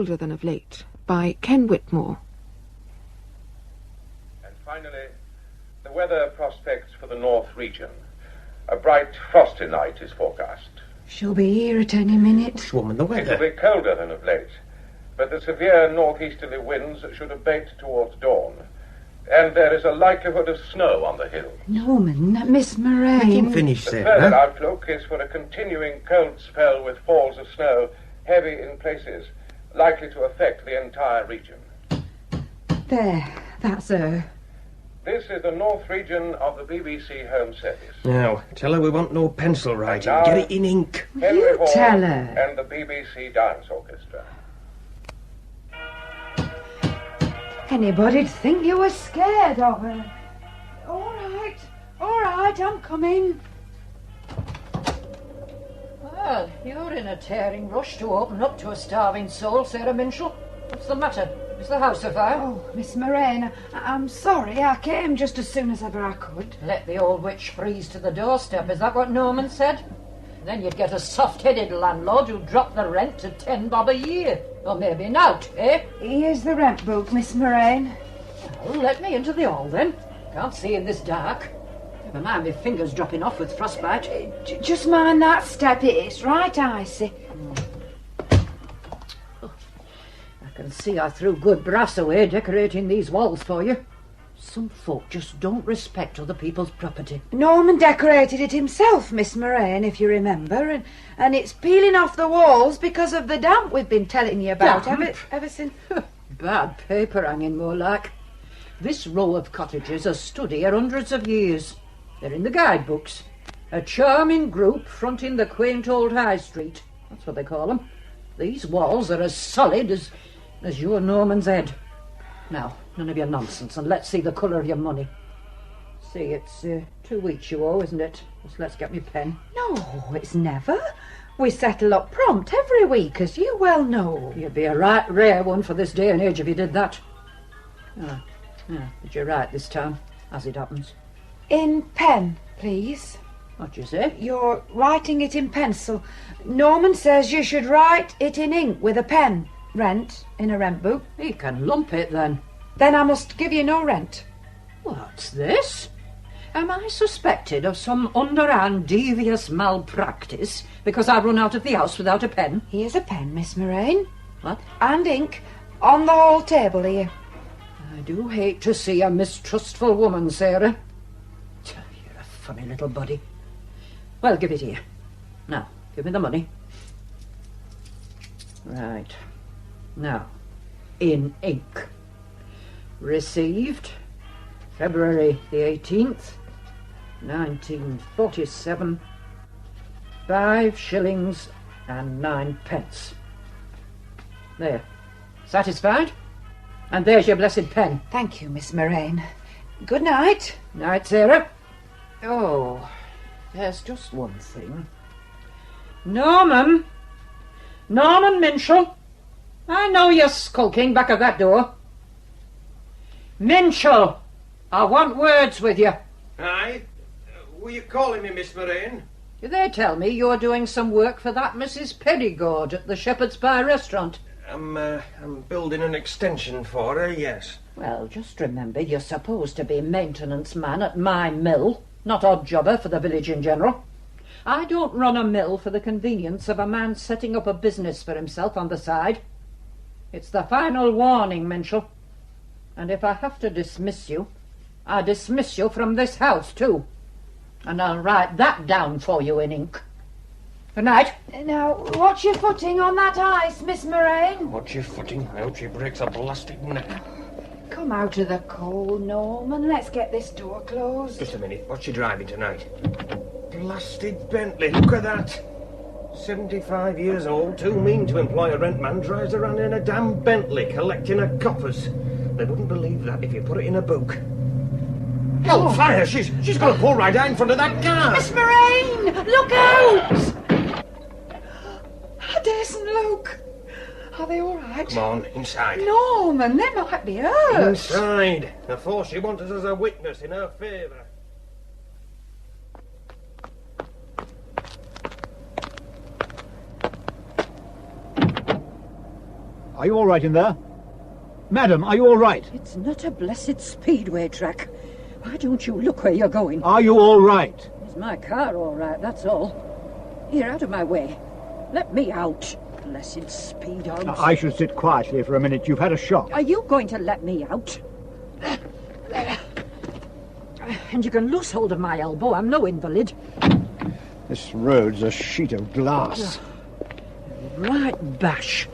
Colder Than of Late by Ken Whitmore. And finally, the weather prospects for the north region. A bright, frosty night is forecast. She'll be here at any minute. Hush, woman, the It weather. will be colder than of late, but the severe northeasterly winds should abate towards dawn. And there is a likelihood of snow on the hill. Norman, Miss Murrain. Let him finish, The Sarah. further outlook is for a continuing cold spell with falls of snow, heavy in places, likely to affect the entire region. There, that's her. This is the north region of the BBC Home Service. Now, tell her we want no pencil writing. now- Get it in ink. Henry You Hall tell her. and the BBC Dance Orchestra. Anybody'd think you were scared of her. All right, I'm coming. Well, you're in a tearing rush to open up to a starving soul, Sarah Minshull. What's the matter? Is the house afire? Oh, Miss Murrain, I'm sorry. I came just as soon as ever I could. Let the old witch freeze to the doorstep, is that what Norman said? Then you'd get a soft-headed landlord who'd drop the rent to 10 bob a year. Or maybe an out, eh? Here's the rent book, Miss Murrain. Well, let me into the hall, then. Can't see in this dark. Never mind my fingers dropping off with frostbite. Just mind that step. It's right icy. I can see I threw good brass away decorating these walls for you. Some folk just don't respect other people's property. Norman decorated it himself, Miss Murrain, if you remember, and it's peeling off the walls because of the damp we've been telling you about Damp? ever since. Bad paper hanging, more like. This row of cottages has stood here hundreds of years. They're in the guidebooks. A charming group fronting the quaint old high street. That's what they call them. These walls are as solid as your Norman's head. Now, none of your nonsense, and let's see the colour of your money. See, it's 2 weeks you owe, isn't it? Just let's get me pen. No, it's never. We settle up prompt every week, as you well know. You'd be a right rare one for this day and age if you did that. Did you write this time, as it happens? In pen, please. What'd you say? You're writing it in pencil. Norman says you should write it in ink with a pen. Rent, in a rent book. He can lump it, then. Then I must give you no rent. What's this? Am I suspected of some underhand devious malpractice because I run out of the house without a pen? Here's a pen, Miss Murrain. What? And ink on the hall table here. I do hate to see a mistrustful woman, Sarah. You're a funny little body. Well, give it here. Now, give me the money. Right. Now, in ink. Received February the 18th, 1947, 5 shillings and 9 pence. There. Satisfied? And there's your blessed pen. Thank you, Miss Murrain. Good night. Night, Sarah. Oh, there's just one thing. Norman Minshull. I know you're skulking back of that door. Minshull, I want words with you. Aye? Were you calling me, Miss Murrain? They tell me you're doing some work for that Mrs. Perigorde at the Shepherd's Pie restaurant. I'm building an extension for her, yes. Well, just remember you're supposed to be maintenance man at my mill, not odd jobber for the village in general. I don't run a mill for the convenience of a man setting up a business for himself on the side. It's the final warning, Minshull. And if I have to dismiss you, I dismiss you from this house, too. And I'll write that down for you in ink. Good night. Now, watch your footing on that ice, Miss Murrain. Watch your footing. I hope she breaks a blasted neck. Come out of the cold, Norman. Let's get this door closed. Just a minute. What's she driving tonight? Blasted Bentley. Look at that. 75 years old, too mean to employ a rent man, drives around in a damn Bentley collecting her coppers. They wouldn't believe that if you put it in a book. Hellfire! She's going to pull right out in front of that car! Miss Murrain! Look out! I daresn't look. Are they all right? Come on, inside. Norman, they might be hurt. Inside. The force she wants us as a witness in her favour. Are you all right in there? Madam, are you all right? It's not a blessed speedway track. Why don't you look where you're going? Are you all right? Is my car all right, that's all. Here, out of my way. Let me out. Blessed speed hogs. I should sit quietly for a minute. You've had a shock. Are you going to let me out? And you can loose hold of my elbow. I'm no invalid. This road's a sheet of glass. Right bash.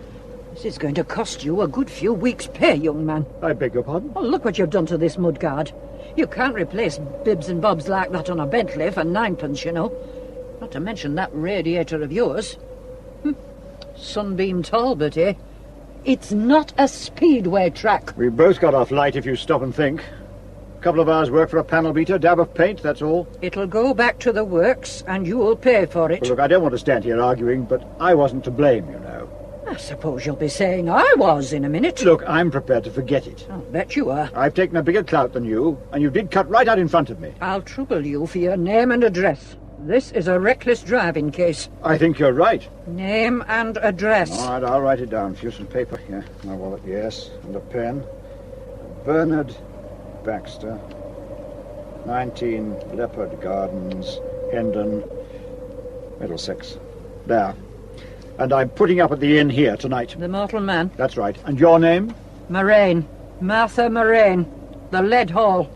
This is going to cost you a good few weeks' pay, young man. I beg your pardon? Oh, look what you've done to this mudguard. You can't replace bibs and bobs like that on a Bentley for ninepence, you know. Not to mention that radiator of yours. Sunbeam Talbot, eh? It's not a speedway track. We've both got off light if you stop and think. A couple of hours' work for a panel beater, dab of paint, that's all. It'll go back to the works, and you'll pay for it. Well, look, I don't want to stand here arguing, but I wasn't to blame, you know. I suppose you'll be saying I was in a minute. Look, I'm prepared to forget it. I'll bet you are. I've taken a bigger clout than you, and you did cut right out in front of me. I'll trouble you for your name and address. This is a reckless driving case. I think you're right. Name and address. All right, I'll write it down. Few some paper here. My wallet, yes, and a pen. Bernard Baxter, 19 Leopard Gardens, Hendon, Middlesex. There. And I'm putting up at the inn here tonight. The mortal man? That's right. And your name? Murrain. Martha Murrain. The Lead Hall.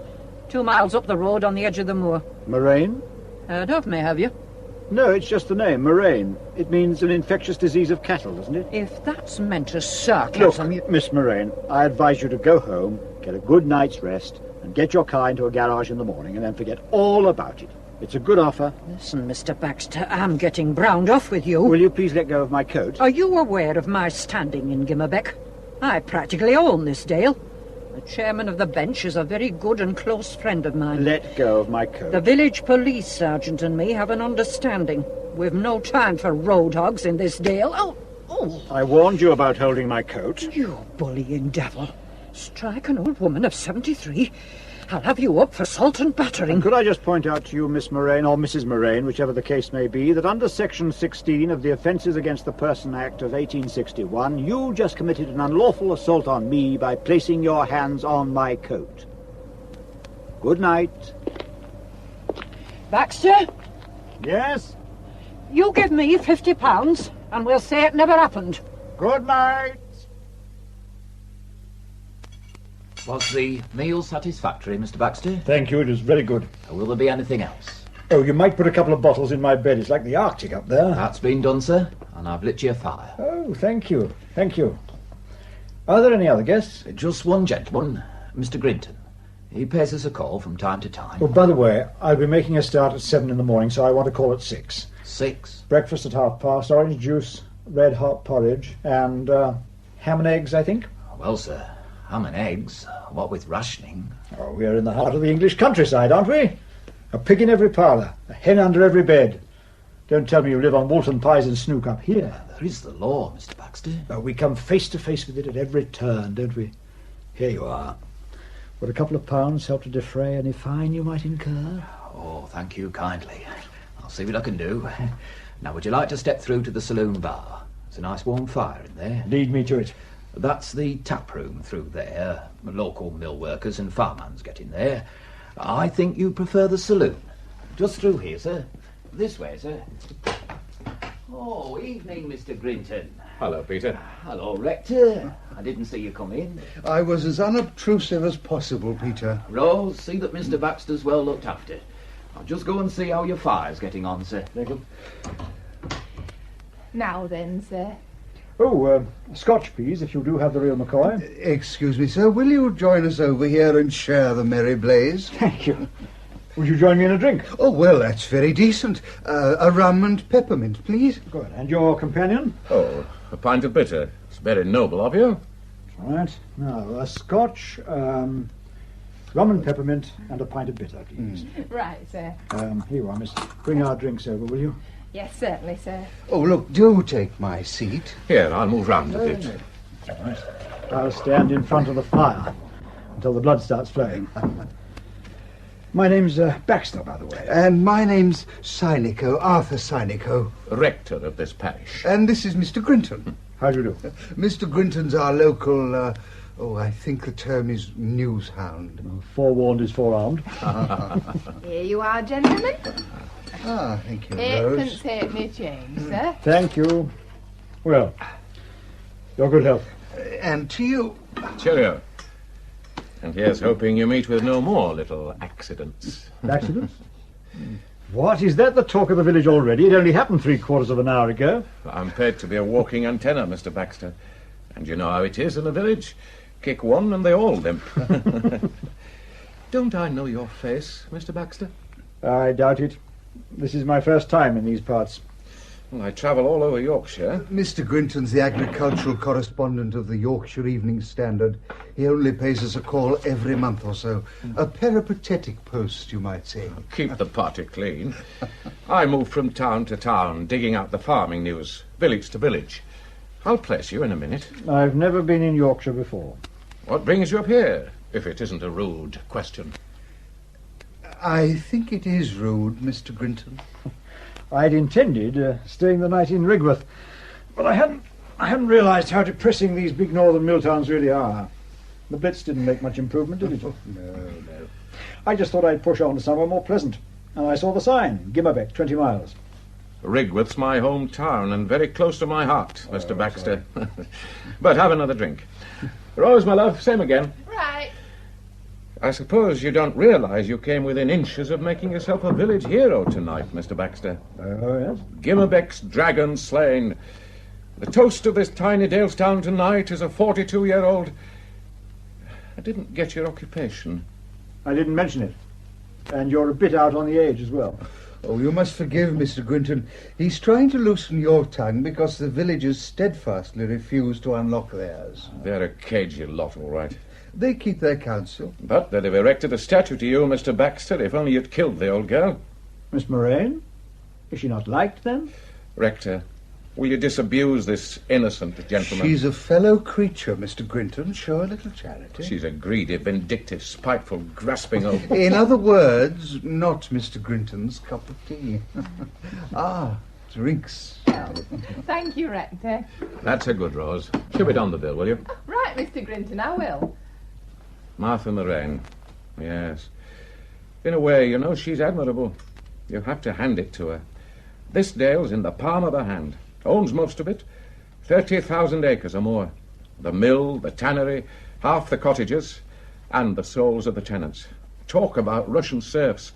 2 miles up the road on the edge of the moor. Murrain? Heard of me, have you? No, it's just the name, Murrain. It means an infectious disease of cattle, doesn't it? If that's meant as sarcasm... Look, Miss Murrain, I advise you to go home, get a good night's rest, and get your car into a garage in the morning, and then forget all about it. It's a good offer. Listen, Mr. Baxter, I'm getting browned off with you. Will you please let go of my coat? Are you aware of my standing in Gimmerbeck? I practically own this dale. The chairman of the bench is a very good and close friend of mine. Let go of my coat. The village police sergeant and me have an understanding. We've no time for road hogs in this dale. Oh! I warned you about holding my coat. You bullying devil. Strike an old woman of 73. I'll have you up for assault and battering. And could I just point out to you, Miss Murrain, or Mrs. Murrain, whichever the case may be, that under Section 16 of the Offences Against the Person Act of 1861, you just committed an unlawful assault on me by placing your hands on my coat. Good night. Baxter? Yes? You give me £50 and we'll say it never happened. Good night. Was the meal satisfactory, Mr. Baxter? Thank you, it was very good. Will there be anything else? Oh, you might put a couple of bottles in my bed. It's like the Arctic up there. That's been done, sir, and I've lit you a fire. Oh, thank you. Thank you. Are there any other guests? Just one gentleman, Mr. Grinton. He pays us a call from time to time. Oh, by the way, I'll be making a start at 7 in the morning, so I want to call at 6. 6? Breakfast at 1:30, orange juice, red hot porridge, and ham and eggs, I think. Well, sir, ham and eggs, what with rationing? Oh, we are in the heart of the English countryside, aren't we? A pig in every parlour, a hen under every bed. Don't tell me you live on Woolton pies and snook up here. There is the law, Mr. Baxter. Oh, we come face to face with it at every turn, don't we? Here you are. Would a couple of pounds help to defray any fine you might incur? Oh, thank you kindly. I'll see what I can do. Now, would you like to step through to the saloon bar? There's a nice warm fire in there. Lead me to it. That's the tap room through there. Local mill workers and farmhands get in there. I think you prefer the saloon. Just through here, sir. This way, sir. Oh, evening, Mr. Grinton. Hello, Peter. Hello, Rector. I didn't see you come in. I was as unobtrusive as possible, Peter. Rose, see that Mr. Baxter's well looked after. I'll just go and see how your fire's getting on, sir. Now then, sir. Oh, Scotch, please, if you do have the real McCoy. Excuse me, sir. Will you join us over here and share the merry blaze? Thank you. Would you join me in a drink? Oh, well, that's very decent. A rum and peppermint, please. Good. And your companion? Oh, a pint of bitter. It's very noble of you. All right. Now, a Scotch, rum and peppermint, and a pint of bitter, please. Right, sir. Here you are, miss. Bring our drinks over, will you? Yes, certainly, sir. Oh, look, do take my seat. Here, I'll move round a bit. All right. I'll stand in front of the fire until the blood starts flowing. My name's Baxter, by the way. And my name's Sinico, Arthur Sinico. Rector of this parish. And this is Mr. Grinton. How do you do? Mr. Grinton's our local, I think the term is news hound. Forewarned is forearmed. Here you are, gentlemen. Thank you, Rose. Eightpence halfpenny change, sir. Thank you. Well, your good health. And to you. Cheerio. And here's hoping you meet with no more little accidents. Accidents? What, is that the talk of the village already? It only happened 3/4 of an hour ago. I'm paid to be a walking antenna, Mr. Baxter. And you know how it is in a village. Kick one and they all limp. Don't I know your face, Mr. Baxter? I doubt it. This is my first time in these parts. Well, I travel all over Yorkshire. Mr. Grinton's the agricultural correspondent of the Yorkshire Evening Standard. He only pays us a call every month or so. A peripatetic post, you might say. Keep the party clean. I move from town to town, digging out the farming news, village to village. I'll place you in a minute. I've never been in Yorkshire before. What brings you up here, if it isn't a rude question? I think it is rude, Mr. Grinton. I'd intended staying the night in Rigworth, but I hadn't realised how depressing these big northern mill towns really are. The Blitz didn't make much improvement, did it? No. I just thought I'd push on to somewhere more pleasant, and I saw the sign, Gimmerbeck, 20 miles. Rigworth's my hometown and very close to my heart, Mr. Baxter. But have another drink. Rose, my love, same again. Right. I suppose you don't realise you came within inches of making yourself a village hero tonight, Mr. Baxter. Oh, yes? Gimmerbeck's dragon slain. The toast of this tiny Dalestown tonight is a 42-year-old... I didn't get your occupation. I didn't mention it. And you're a bit out on the age as well. Oh, you must forgive Mr. Grinton. He's trying to loosen your tongue because the villagers steadfastly refuse to unlock theirs. They're a cagey lot, all right. They keep their counsel. But they'd have erected a statue to you, Mr. Baxter, if only you'd killed the old girl. Miss Murrain? Is she not liked, then? Rector, will you disabuse this innocent gentleman? She's a fellow creature, Mr. Grinton. Show a little charity. She's a greedy, vindictive, spiteful, grasping old... In other words, not Mr. Grinton's cup of tea. Drinks. Thank you, Rector. That's a good, Rose. Shove it on the bill, will you? Right, Mr. Grinton, I will. Martha Murrain. Yes. In a way, you know, she's admirable. You have to hand it to her. This dale's in the palm of her hand. Owns most of it. 30,000 acres or more. The mill, the tannery, half the cottages, and the souls of the tenants. Talk about Russian serfs.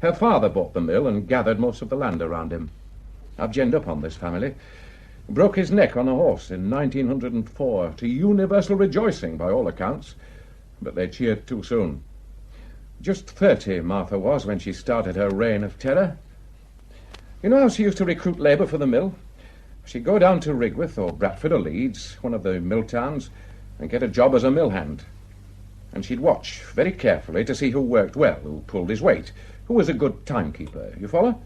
Her father bought the mill and gathered most of the land around him. I've ginned up on this family. Broke his neck on a horse in 1904, to universal rejoicing by all accounts. But they cheered too soon. Just 30, Martha was, when she started her reign of terror. You know how she used to recruit labour for the mill? She'd go down to Rigworth or Bradford or Leeds, one of the mill towns, and get a job as a mill hand. And she'd watch very carefully to see who worked well, who pulled his weight, who was a good timekeeper. You follow?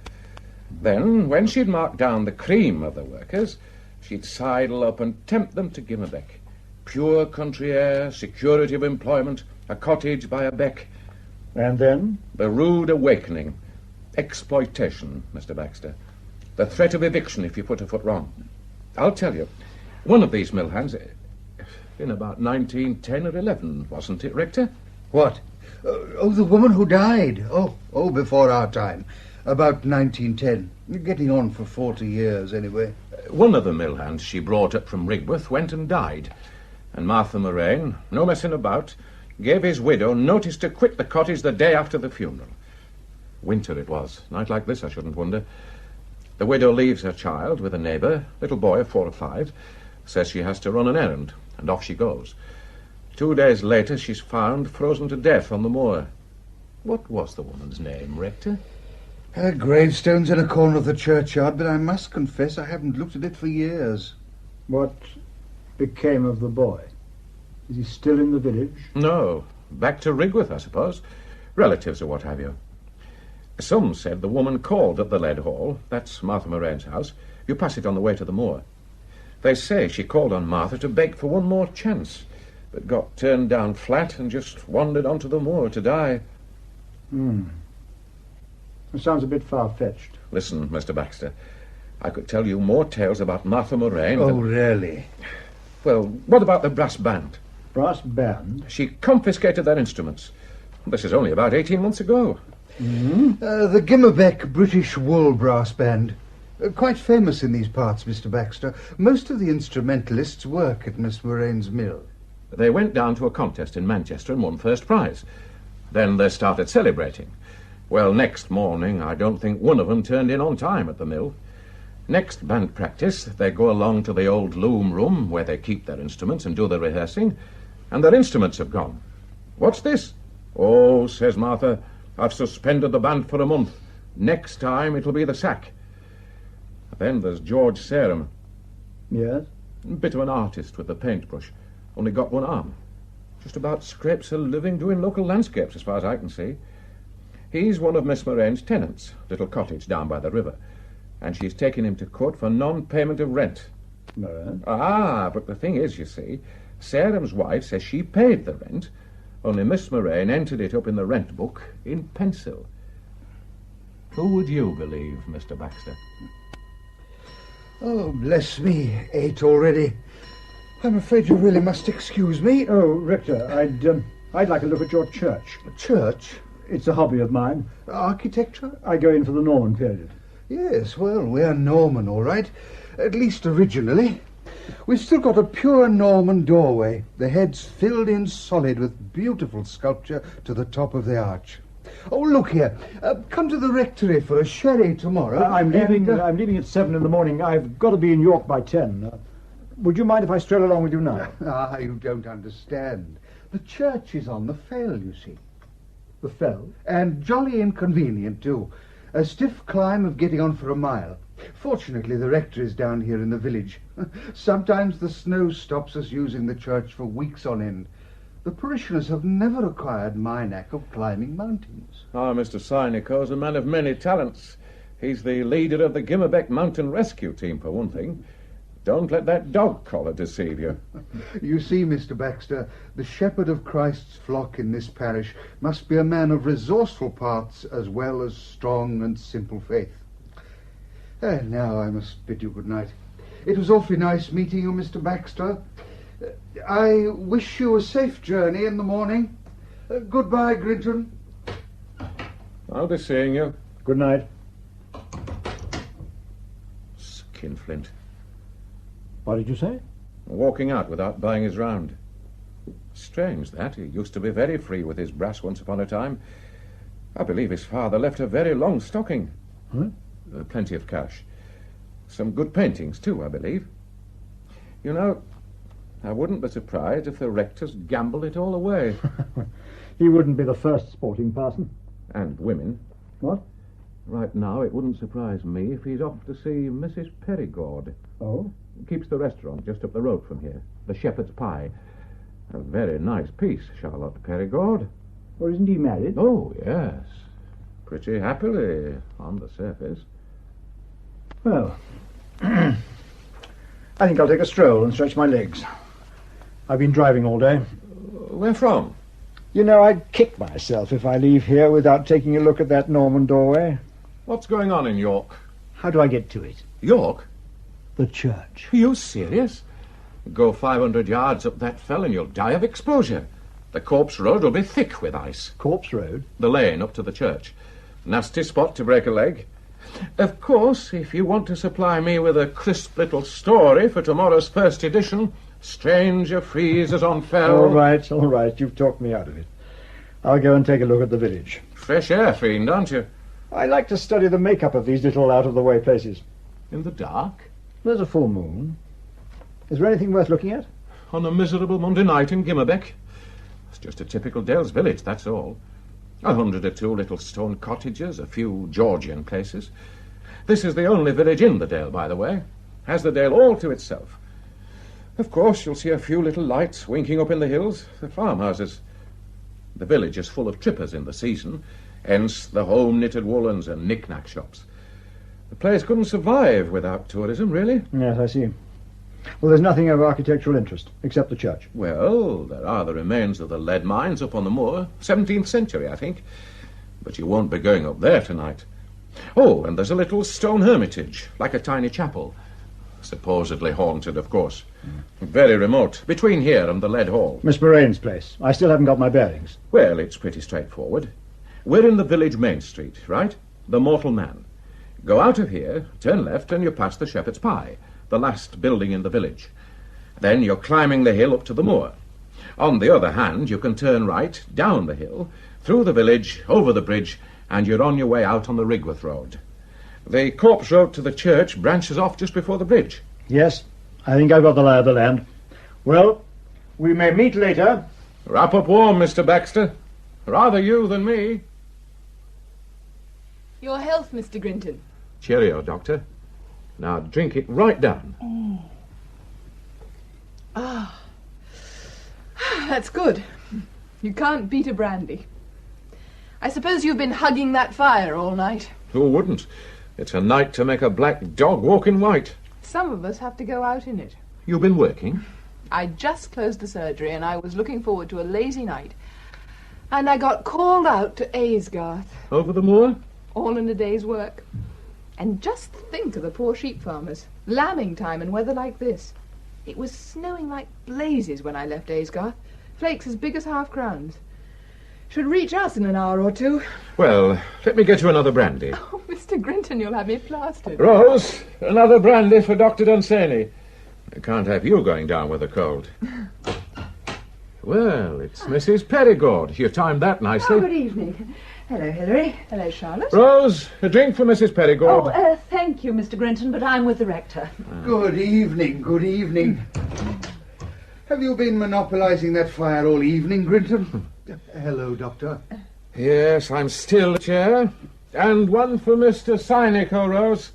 Then, when she'd marked down the cream of the workers, she'd sidle up and tempt them to Gimmerbeck. Pure country air, security of employment, a cottage by a beck. And then? The rude awakening. Exploitation, Mr. Baxter. The threat of eviction if you put a foot wrong. I'll tell you, one of these mill hands, in about 1910 or 11, wasn't it, Rector? What? The woman who died. Oh, before our time. About 1910. Getting on for 40 years, anyway. One of the mill hands she brought up from Rigworth went and died. And Martha Murrain, no messing about, gave his widow notice to quit the cottage the day after the funeral. Winter it was. Night like this, I shouldn't wonder. The widow leaves her child with a neighbour, little boy of 4 or 5, says she has to run an errand, and off she goes. 2 days later, she's found frozen to death on the moor. What was the woman's name, Rector? Her gravestone's in a corner of the churchyard, but I must confess I haven't looked at it for years. What became of the boy? Is he still in the village? No. Back to Rigworth, I suppose. Relatives or what have you. Some said the woman called at the Lead Hall. That's Martha Murrain's house. You pass it on the way to the moor. They say she called on Martha to beg for one more chance, but got turned down flat and just wandered onto the moor to die. It sounds a bit far-fetched. Listen, Mr. Baxter. I could tell you more tales about Martha Murrain. Oh, really? Well, what about the brass band? Brass band? She confiscated their instruments. This is only about 18 months ago. The Gimmerbeck British Wool Brass Band. Quite famous in these parts, Mr. Baxter. Most of the instrumentalists work at Miss Murrain's mill. They went down to a contest in Manchester and won first prize. Then they started celebrating. Well, next morning, I don't think one of them turned in on time at the mill. Next band practice, they go along to the old loom room where they keep their instruments and do the rehearsing, and their instruments have gone. What's this? Oh, says Martha, I've suspended the band for a month. Next time it'll be the sack. Then there's George Sarum. Yes? A bit of an artist with the paintbrush. Only got one arm. Just about scrapes a living doing local landscapes, as far as I can see. He's one of Miss Murrain's tenants, little cottage down by the river. And she's taken him to court for non-payment of rent. No. But the thing is, you see, Sarum's wife says she paid the rent, only Miss Murrain entered it up in the rent book in pencil. Who would you believe, Mr. Baxter? Oh, bless me, 8 already. I'm afraid you really must excuse me. Oh, Rector, I'd like a look at your church. Church? It's a hobby of mine. Architecture? I go in for the Norman period. Yes, well, we're Norman, all right. At least originally. We've still got a pure Norman doorway, the heads filled in solid with beautiful sculpture to the top of the arch. Oh, look here. Come to the rectory for a sherry tomorrow. I'm leaving at 7 in the morning. I've got to be in York by 10. Would you mind if I stroll along with you now? You don't understand. The church is on the fell, you see. The fell? And jolly inconvenient, too. A stiff climb of getting on for a mile. Fortunately, the rector is down here in the village. Sometimes the snow stops us using the church for weeks on end. The parishioners have never acquired my knack of climbing mountains. Mr. Sinico's a man of many talents. He's the leader of the Gimmerbeck Mountain Rescue Team, for one thing. Don't let that dog collar deceive you. You see, Mr. Baxter, the shepherd of Christ's flock in this parish must be a man of resourceful parts as well as strong and simple faith. Now I must bid you good night. It was awfully nice meeting you, Mr. Baxter. I wish you a safe journey in the morning. Goodbye, Grinton. I'll be seeing you. Good night. Skinflint. What did you say? Walking out without buying his round. Strange, that. He used to be very free with his brass once upon a time. I believe his father left a very long stocking. Huh? Plenty of cash. Some good paintings, too, I believe. You know, I wouldn't be surprised if the rectors gambled it all away. He wouldn't be the first sporting parson. And women. What? Right now, it wouldn't surprise me if he's off to see Mrs. Perigorde. Oh? Keeps the restaurant just up the road from here. The Shepherd's Pie. A very nice piece, Charlotte Perigorde. Well, isn't he married? Oh, yes. Pretty happily, on the surface. Well, I think I'll take a stroll and stretch my legs. I've been driving all day. Where from? You know, I'd kick myself if I leave here without taking a look at that Norman doorway. What's going on in York? How do I get to it? York? The church. Are you serious? Go 500 yards up that fell and you'll die of exposure. The Corpse Road will be thick with ice. Corpse Road? The lane up to the church. Nasty spot to break a leg. Of course, if you want to supply me with a crisp little story for tomorrow's first edition, Stranger freezes on fell. All right, you've talked me out of it. I'll go and take a look at the village. Fresh air fiend, aren't you? I like to study the makeup of these little out-of-the-way places. In the dark? There's a full moon. Is there anything worth looking at? On a miserable Monday night in Gimmerbeck. It's just a typical Dale's village, that's all. 100 or 2 little stone cottages, a few Georgian places. This is the only village in the Dale, by the way. Has the Dale all to itself. Of course, you'll see a few little lights winking up in the hills, the farmhouses. The village is full of trippers in the season, hence the home-knitted woolens and knick-knack shops. The place couldn't survive without tourism, really. Yes, I see. Well, there's nothing of architectural interest, except the church. Well, there are the remains of the lead mines up on the moor. 17th century, I think. But you won't be going up there tonight. Oh, and there's a little stone hermitage, like a tiny chapel. Supposedly haunted, of course. Very remote, between here and the lead hall. Miss Murrain's place. I still haven't got my bearings. Well, it's pretty straightforward. We're in the village main street, right? The Mortal Man. Go out of here, turn left, and you pass the Shepherd's Pie, the last building in the village. Then you're climbing the hill up to the moor. On the other hand, you can turn right, down the hill, through the village, over the bridge, and you're on your way out on the Rigworth Road. The corpse road to the church branches off just before the bridge. Yes, I think I've got the lay of the land. Well, we may meet later. Wrap up warm, Mr. Baxter. Rather you than me. Your health, Mr. Grinton. Cheerio, Doctor. Now drink it right down. Ah, that's good. You can't beat a brandy. I suppose you've been hugging that fire all night. Who wouldn't? It's a night to make a black dog walk in white. Some of us have to go out in it. You've been working? I just closed the surgery and I was looking forward to a lazy night. And I got called out to Aysgarth. Over the moor? All in a day's work. And just think of the poor sheep farmers. Lambing time and weather like this. It was snowing like blazes when I left Aysgarth. Flakes as big as half-crowns. Should reach us in an hour or two. Well, let me get you another brandy. Oh, Mr. Grinton, you'll have me plastered. Rose, another brandy for Dr. Dunsany. I can't have you going down with a cold. Well, it's Mrs. Perigorde. You timed that nicely. Oh, good evening. Hello, Hilary. Hello, Charlotte. Rose, a drink for Mrs. Perigorde. Oh, thank you, Mr. Grinton, but I'm with the rector. Good evening, good evening. Have you been monopolising that fire all evening, Grinton? Hello, Doctor. Yes, I'm still chair. And one for Mr. Sinico, Rose.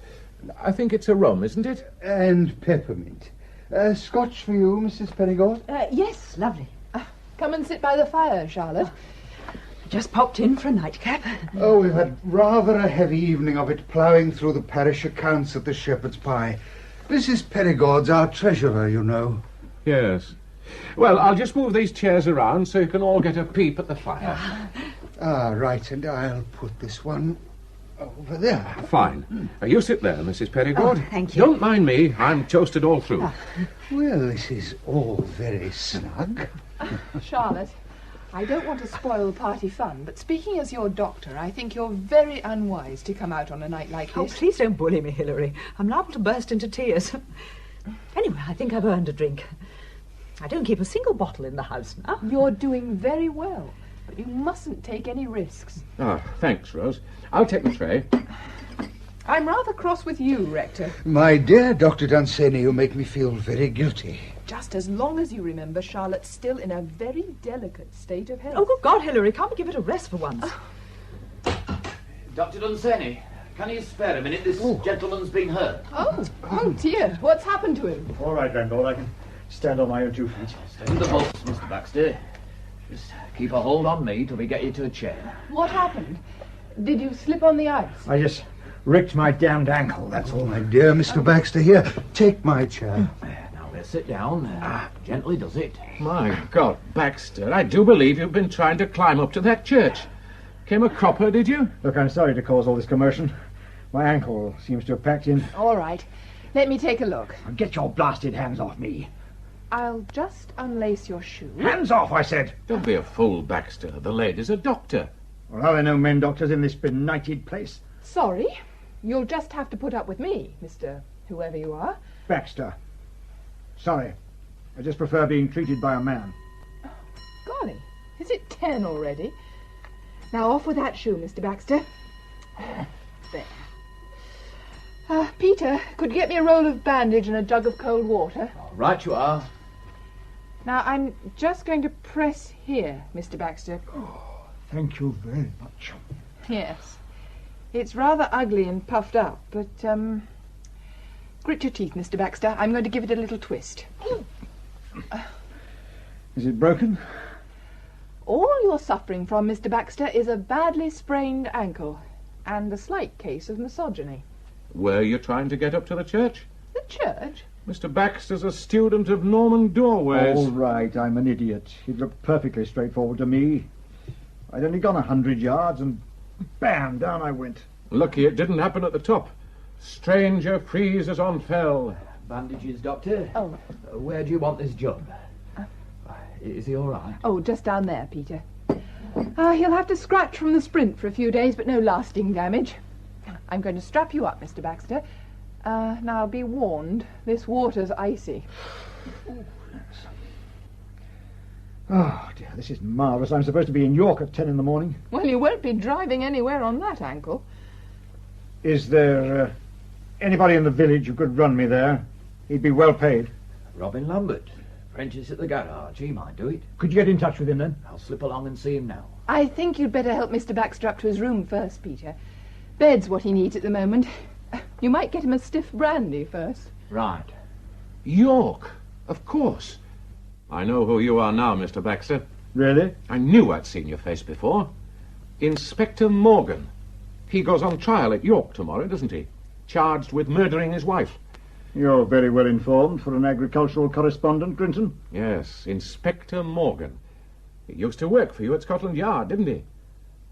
I think it's a rum, isn't it? And peppermint. Scotch for you, Mrs. Perigorde? Yes, lovely. Come and sit by the fire, Charlotte. Just popped in for a nightcap. Oh, we've had rather a heavy evening of it, ploughing through the parish accounts at the Shepherd's Pie. Mrs. Perigorde's our treasurer, you know. Yes. Well, I'll just move these chairs around so you can all get a peep at the fire. Right, and I'll put this one over there. Fine. You sit there, Mrs. Perigorde. Oh, thank you. Don't mind me. I'm toasted all through. Well, this is all very snug. Charlotte, I don't want to spoil party fun, but speaking as your doctor, I think you're very unwise to come out on a night like Oh, this. please don't bully me, Hilary. I'm liable to burst into tears. Anyway, I think I've earned a drink. I don't keep a single bottle in the house now. You're doing very well, but you mustn't take any risks. Thanks, Rose. I'll take the tray. I'm rather cross with you, Rector. My dear Dr. Dunsany, you make me feel very guilty. Just as long as you remember Charlotte's still in a very delicate state of health. Oh, good God, Hilary, can't we give it a rest for once? Dr. Dunsany, can you spare a minute? This gentleman's been hurt. Oh dear, what's happened to him? All right, landlord, I can stand on my own 2 feet. Stay in the box, Mr. Baxter. Just keep a hold on me till we get you to a chair. What happened? Did you slip on the ice? I just ricked my damned ankle, that's all. My dear Mr. Baxter, here, take my chair. Now let's sit down. Gently does it. My God, Baxter, I do believe you've been trying to climb up to that church. Came a cropper, did you? Look, I'm sorry to cause all this commotion. My ankle seems to have packed in. All right, let me take a look. Now get your blasted hands off me. I'll just unlace your shoe. Hands off, I said. Don't be a fool, Baxter. The lady's a doctor. Well, are there no men doctors in this benighted place? Sorry, you'll just have to put up with me, Mr. Whoever you are. Baxter. Sorry. I just prefer being treated by a man. Golly, is it 10 already? Now off with that shoe, Mr. Baxter. There. Peter, could you get me a roll of bandage and a jug of cold water? Right you are. Now, I'm just going to press here, Mr. Baxter. Thank you very much. Yes. It's rather ugly and puffed up, but, grit your teeth, Mr. Baxter. I'm going to give it a little twist. Is it broken? All you're suffering from, Mr. Baxter, is a badly sprained ankle and a slight case of misogyny. Were you trying to get up to the church? The church? Mr. Baxter's a student of Norman doorways. All right, I'm an idiot. It looked perfectly straightforward to me. I'd only gone 100 yards and bam, down I went. Lucky it didn't happen at the top. Stranger freezes on fell. Bandages, Doctor? Oh. Where do you want this job? Is he all right? Oh, just down there, Peter. He'll have to scratch from the sprint for a few days, but no lasting damage. I'm going to strap you up, Mr. Baxter. Now, be warned, this water's icy. Oh, dear, this is marvellous. I'm supposed to be in York at 10 in the morning. Well, you won't be driving anywhere on that ankle. Is there anybody in the village who could run me there? He'd be well paid. Robin Lambert, apprentice at the garage. He might do it. Could you get in touch with him then? I'll slip along and see him now. I think you'd better help Mr. Baxter up to his room first, Peter. Bed's what he needs at the moment. You might get him a stiff brandy first. Right. York, of course. I know who you are now, Mr. Baxter. Really? I knew I'd seen your face before. Inspector Morgan. He goes on trial at York tomorrow, doesn't he? Charged with murdering his wife. You're very well informed for an agricultural correspondent, Grinton. Yes, Inspector Morgan. He used to work for you at Scotland Yard, didn't he?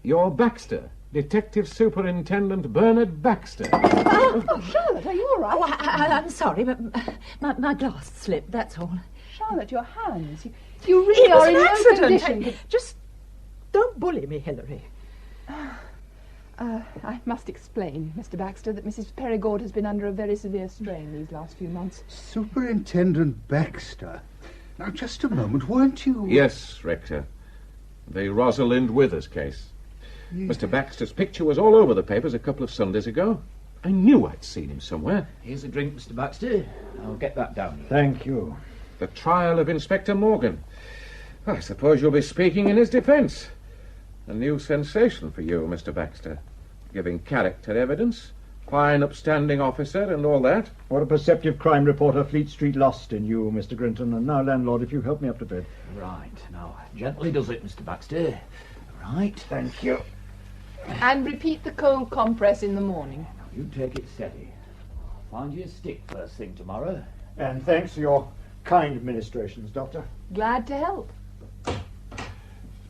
You're Baxter, Detective Superintendent Bernard Baxter. Oh, Charlotte, are you all right? Oh, I'm sorry, but my glass slipped, that's all. Charlotte, your hands. You really are in no condition. Just don't bully me, Hilary. I must explain, Mr. Baxter, that Mrs. Perigorde has been under a very severe strain these last few months. Superintendent Baxter? Now, just a moment, weren't you... Yes, Rector. The Rosalind Withers case. Yes. Mr. Baxter's picture was all over the papers a couple of Sundays ago. I knew I'd seen him somewhere. Here's a drink, Mr. Baxter. I'll get that down. Thank you. The trial of Inspector Morgan. I suppose you'll be speaking in his defence. A new sensation for you, Mr. Baxter. Giving character evidence, fine upstanding officer and all that. What a perceptive crime reporter Fleet Street lost in you, Mr. Grinton. And now, landlord, if you help me up to bed. Right. Now, gently does it, Mr. Baxter. Right. Thank you. And repeat the cold compress in the morning. Now, you take it steady. I'll find you a stick first thing tomorrow. And thanks for your kind ministrations, Doctor. Glad to help.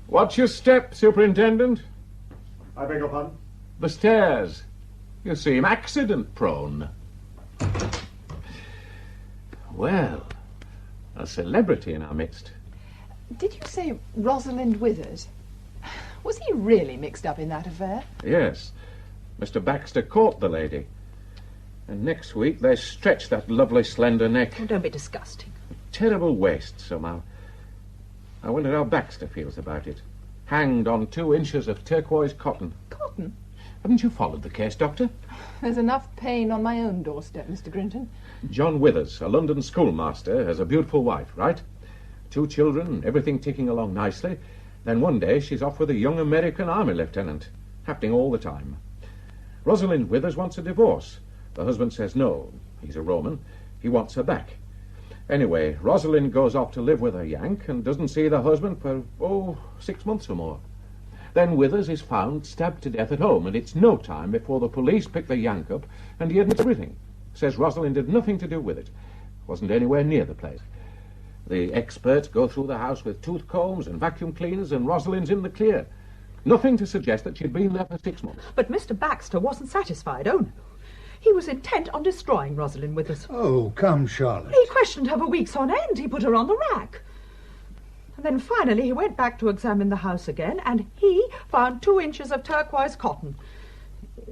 Watch your step, Superintendent. I beg your pardon? The stairs. You seem accident-prone. Well, a celebrity in our midst. Did you say Rosalind Withers? Was he really mixed up in that affair? Yes. Mr. Baxter caught the lady. And next week they stretch that lovely slender neck. Oh, don't be disgusting. A terrible waist, somehow. I wonder how Baxter feels about it. Hanged on 2 inches of turquoise cotton. Cotton? Haven't you followed the case, Doctor? There's enough pain on my own doorstep, Mr. Grinton. John Withers, a London schoolmaster, has a beautiful wife, right? 2 children, everything ticking along nicely. Then one day she's off with a young American army lieutenant, happening all the time. Rosalind Withers wants a divorce. The husband says no. He's a Roman. He wants her back. Anyway, Rosalind goes off to live with her Yank and doesn't see the husband for, 6 months or more. Then Withers is found stabbed to death at home, and it's no time before the police pick the Yank up, and he admits everything. Says Rosalind had nothing to do with it. Wasn't anywhere near the place. The experts go through the house with tooth combs and vacuum cleaners, and Rosalind's in the clear. Nothing to suggest that she'd been there for 6 months. But Mr. Baxter wasn't satisfied, oh no. He was intent on destroying Rosalind Withers. Oh, come, Charlotte. He questioned her for weeks on end. He put her on the rack. And then finally he went back to examine the house again, and he found 2 inches of turquoise cotton.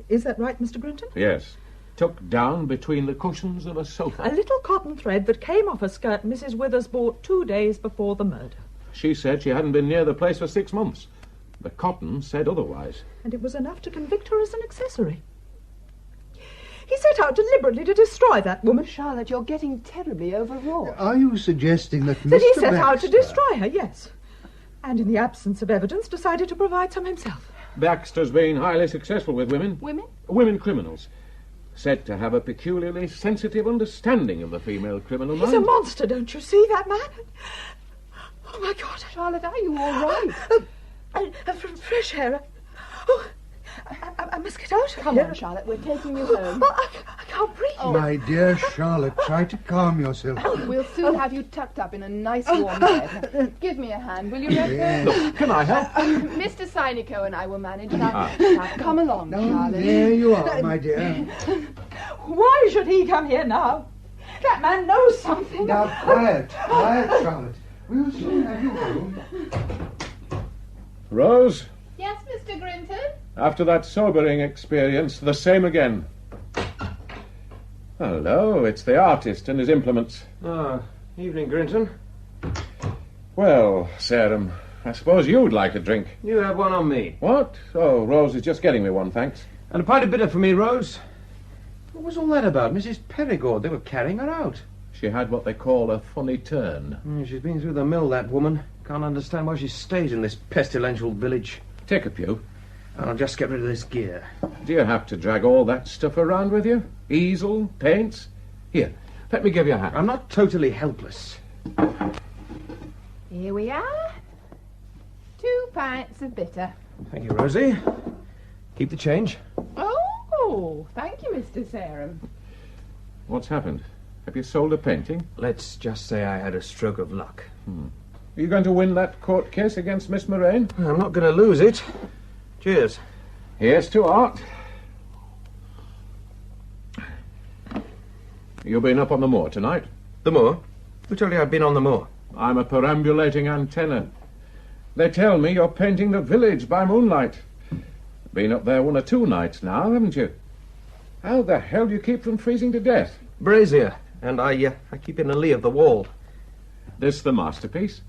Is that right, Mr. Grinton? Yes. Tucked down between the cushions of a sofa. A little cotton thread that came off a skirt Mrs. Withers bought 2 days before the murder. She said she hadn't been near the place for 6 months. The cotton said otherwise. And it was enough to convict her as an accessory. He set out deliberately to destroy that woman. Charlotte, you're getting terribly overwrought. Are you suggesting that That he Mr. set out Baxter... to destroy her, yes. And in the absence of evidence, decided to provide some himself. Baxter's been highly successful with women. Women? Women criminals. Said to have a peculiarly sensitive understanding of the female criminal He's mind. a monster, don't you see, that man? Oh, my God. Charlotte, are you all right? Fresh air. Oh, I must get out of Come here. on, Charlotte, we're taking you home. Oh, I can't breathe. My dear Charlotte, try to calm yourself. We'll soon have you tucked up in a nice warm bed. Now, give me a hand, will you, Redford? Yes. Can I help? Mr. Sinico and I will manage. Now, come along, Oh, Charlotte. there you are, my dear. Why should he come here now? That man knows something. Now, quiet, Charlotte. We'll soon have you home. Rose, Yes, Mr. Grinton? after that sobering experience, the same again. Hello, it's the artist and his implements. Ah, evening, Grinton. Well, Sarum, I suppose you'd like a drink. You have one on me. What? Oh, Rose is just getting me one, thanks. And a pint of bitter for me, Rose. What was all that about? Mrs. Perigorde, they were carrying her out. She had what they call a funny turn. She's been through the mill, that woman. Can't understand why she stays in this pestilential village. Take a pew. I'll just get rid of this gear. Do you have to drag all that stuff around with you? Easel, paints? Here, let me give you a hand. I'm not totally helpless. Here we are. 2 pints of bitter. Thank you, Rosie. Keep the change. Oh, thank you, Mr. Sarum. What's happened? Have you sold a painting? Let's just say I had a stroke of luck. Are you going to win that court case against Miss Murrain? I'm not going to lose it. Cheers. Here's to art. You been up on the moor tonight? The moor? Who told you I'd been on the moor? I'm a perambulating antenna. They tell me you're painting the village by moonlight. Been up there 1 or 2 nights now, haven't you? How the hell do you keep from freezing to death? Brazier. And I keep in the lee of the wall. This the masterpiece?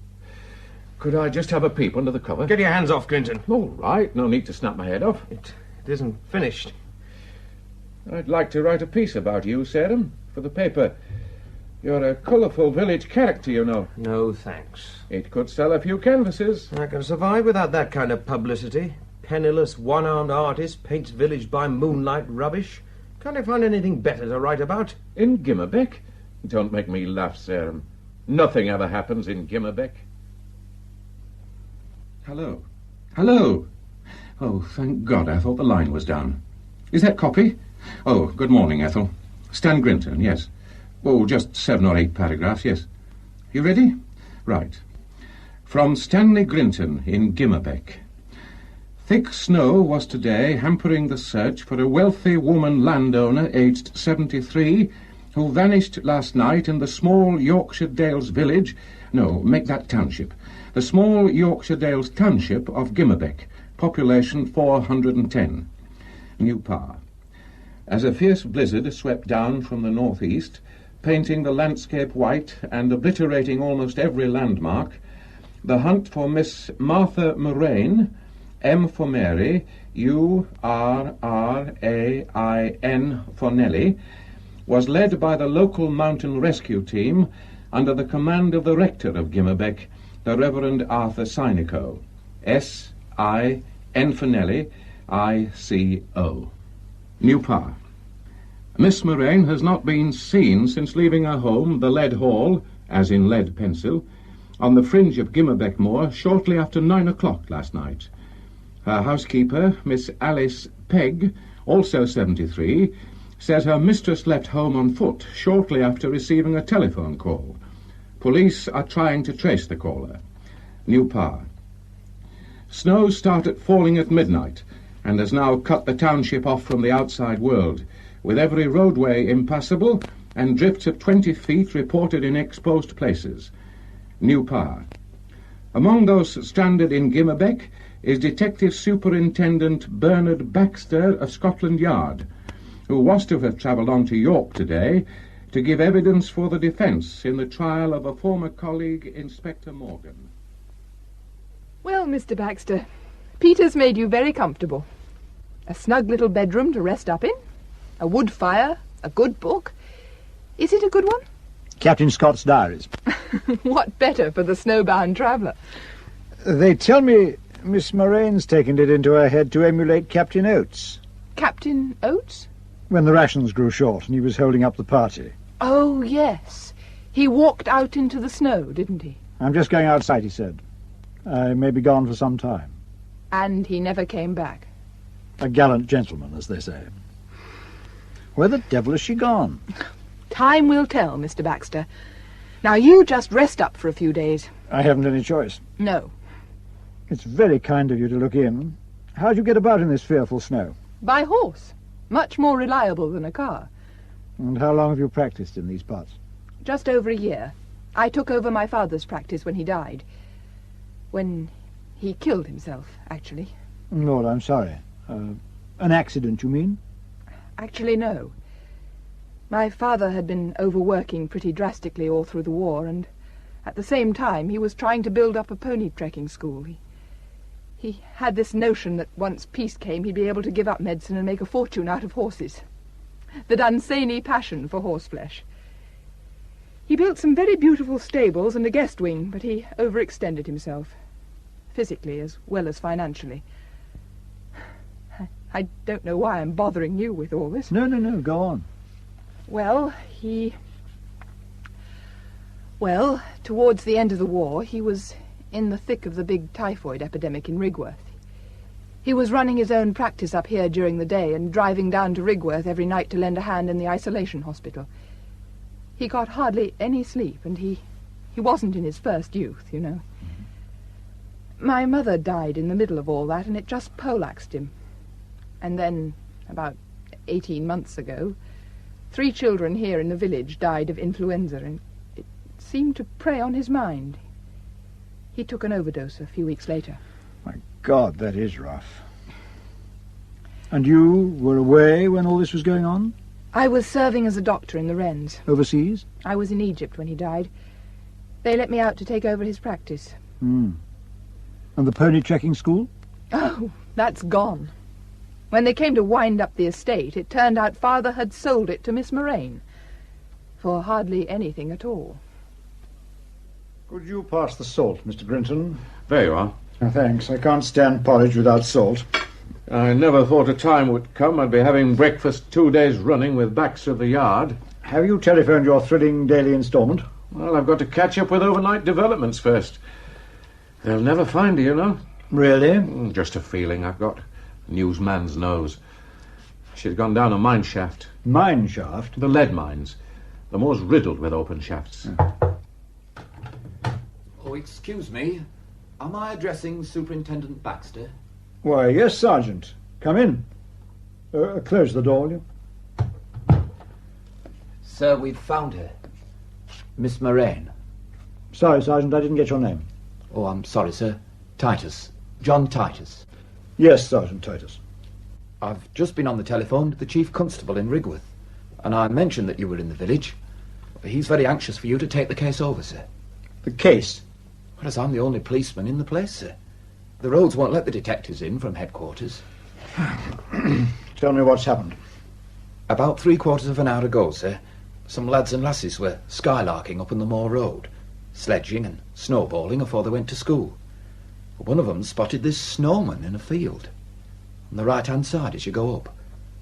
Could I just have a peep under the cover? Get your hands off, Grinton. All right, no need to snap my head off. It isn't finished. I'd like to write a piece about you, Sarum, for the paper. You're a colourful village character, you know. No, thanks. It could sell a few canvases. I can survive without that kind of publicity. Penniless, one-armed artist paints village by moonlight rubbish. Can't I find anything better to write about? In Gimmerbeck? Don't make me laugh, Sarum. Nothing ever happens in Gimmerbeck. Hello. Hello. Oh, thank God, I thought the line was down. Is that copy? Oh, good morning, Ethel. Stan Grinton, yes. Oh, just 7 or 8 paragraphs, yes. You ready? Right. From Stanley Grinton in Gimmerbeck. Thick snow was today hampering the search for a wealthy woman landowner aged 73 who vanished last night in the small Yorkshire Dales village, no, make that township, the small Yorkshire Dales township of Gimmerbeck, population 410. New Power. As a fierce blizzard swept down from the northeast, painting the landscape white and obliterating almost every landmark, the hunt for Miss Martha Murrain, M for Mary, U-R-R-A-I-N for Nellie, was led by the local mountain rescue team under the command of the rector of Gimmerbeck, the Reverend Arthur Sinico, S-I-N for Nellie, I-C-O. New Power. Miss Murrain has not been seen since leaving her home, the Lead Hall, as in lead pencil, on the fringe of Gimmerbeck Moor shortly after 9 o'clock last night. Her housekeeper, Miss Alice Pegg, also 73, says her mistress left home on foot shortly after receiving a telephone call. Police are trying to trace the caller. New Power. Snow started falling at midnight and has now cut the township off from the outside world, with every roadway impassable and drifts of 20 feet reported in exposed places. New Power. Among those stranded in Gimmerbeck is Detective Superintendent Baxter of Scotland Yard, who was to have travelled on to York today to give evidence for the defence in the trial of a former colleague, Inspector Morgan. Well, Mr. Baxter, Peter's made you very comfortable. A snug little bedroom to rest up in, a wood fire, a good book. Is it a good one? Captain Scott's diaries. What better for the snowbound traveller? They tell me Miss Murrain's taken it into her head to emulate Captain Oates. Captain Oates? When the rations grew short and he was holding up the party. Oh, yes. He walked out into the snow, didn't he? I'm just going outside, he said. I may be gone for some time. And he never came back. A gallant gentleman, as they say. Where the devil has she gone? Time will tell, Mr. Baxter. Now, you just rest up for a few days. I haven't any choice. No. It's very kind of you to look in. How'd you get about in this fearful snow? By horse. Much more reliable than a car. And how long have you practiced in these parts? Just over a year. I took over my father's practice when he died. When he killed himself, actually. Lord, I'm sorry. An accident, you mean? Actually, no. My father had been overworking pretty drastically all through the war, and at the same time he was trying to build up a pony trekking school. He had this notion that once peace came he'd be able to give up medicine and make a fortune out of horses. The Dunsany passion for horseflesh. He built some very beautiful stables and a guest wing, but he overextended himself, physically as well as financially. I don't know why I'm bothering you with all this. No, go on. Well, towards the end of the war, he was in the thick of the big typhoid epidemic in Rigworth. He was running his own practice up here during the day and driving down to Rigworth every night to lend a hand in the isolation hospital. He got hardly any sleep, and he wasn't in his first youth, you know. My mother died in the middle of all that, and it just poleaxed him. And then, about 18 months ago, 3 children here in the village died of influenza, and it seemed to prey on his mind. He took an overdose a few weeks later. My God, that is rough. And you were away when all this was going on? I was serving as a doctor in the Wrens. Overseas? I was in Egypt when he died. They let me out to take over his practice. And the pony trekking school? Oh, that's gone. When they came to wind up the estate, it turned out Father had sold it to Miss Murrain for hardly anything at all. Could you pass the salt, Mr. Grinton? There you are. Thanks. I can't stand porridge without salt. I never thought a time would come I'd be having breakfast 2 days running with Baxter of the Yard. Have you telephoned your thrilling daily instalment? Well, I've got to catch up with overnight developments first. They'll never find her, you know. Really? Just a feeling I've got. Newsman's nose. She'd gone down a mine shaft. Mine shaft? The lead mines. The more's riddled with open shafts. Oh, excuse me. Am I addressing Superintendent Baxter? Why, yes, Sergeant. Come in. Close the door, will you? Sir, we've found her. Miss Murrain. Sorry, Sergeant, I didn't get your name. Oh, I'm sorry, sir. Titus. John Titus. Yes, Sergeant Titus. I've just been on the telephone to the Chief Constable in Rigworth, and I mentioned that you were in the village. He's very anxious for you to take the case over, sir. The case? Well, as I'm the only policeman in the place, sir. The roads won't let the detectives in from headquarters. Tell me what's happened. About 3/4 of an hour ago, sir, some lads and lasses were skylarking up on the Moor Road, sledging and snowballing before they went to school. One of them spotted this snowman in a field, on the right-hand side as you go up,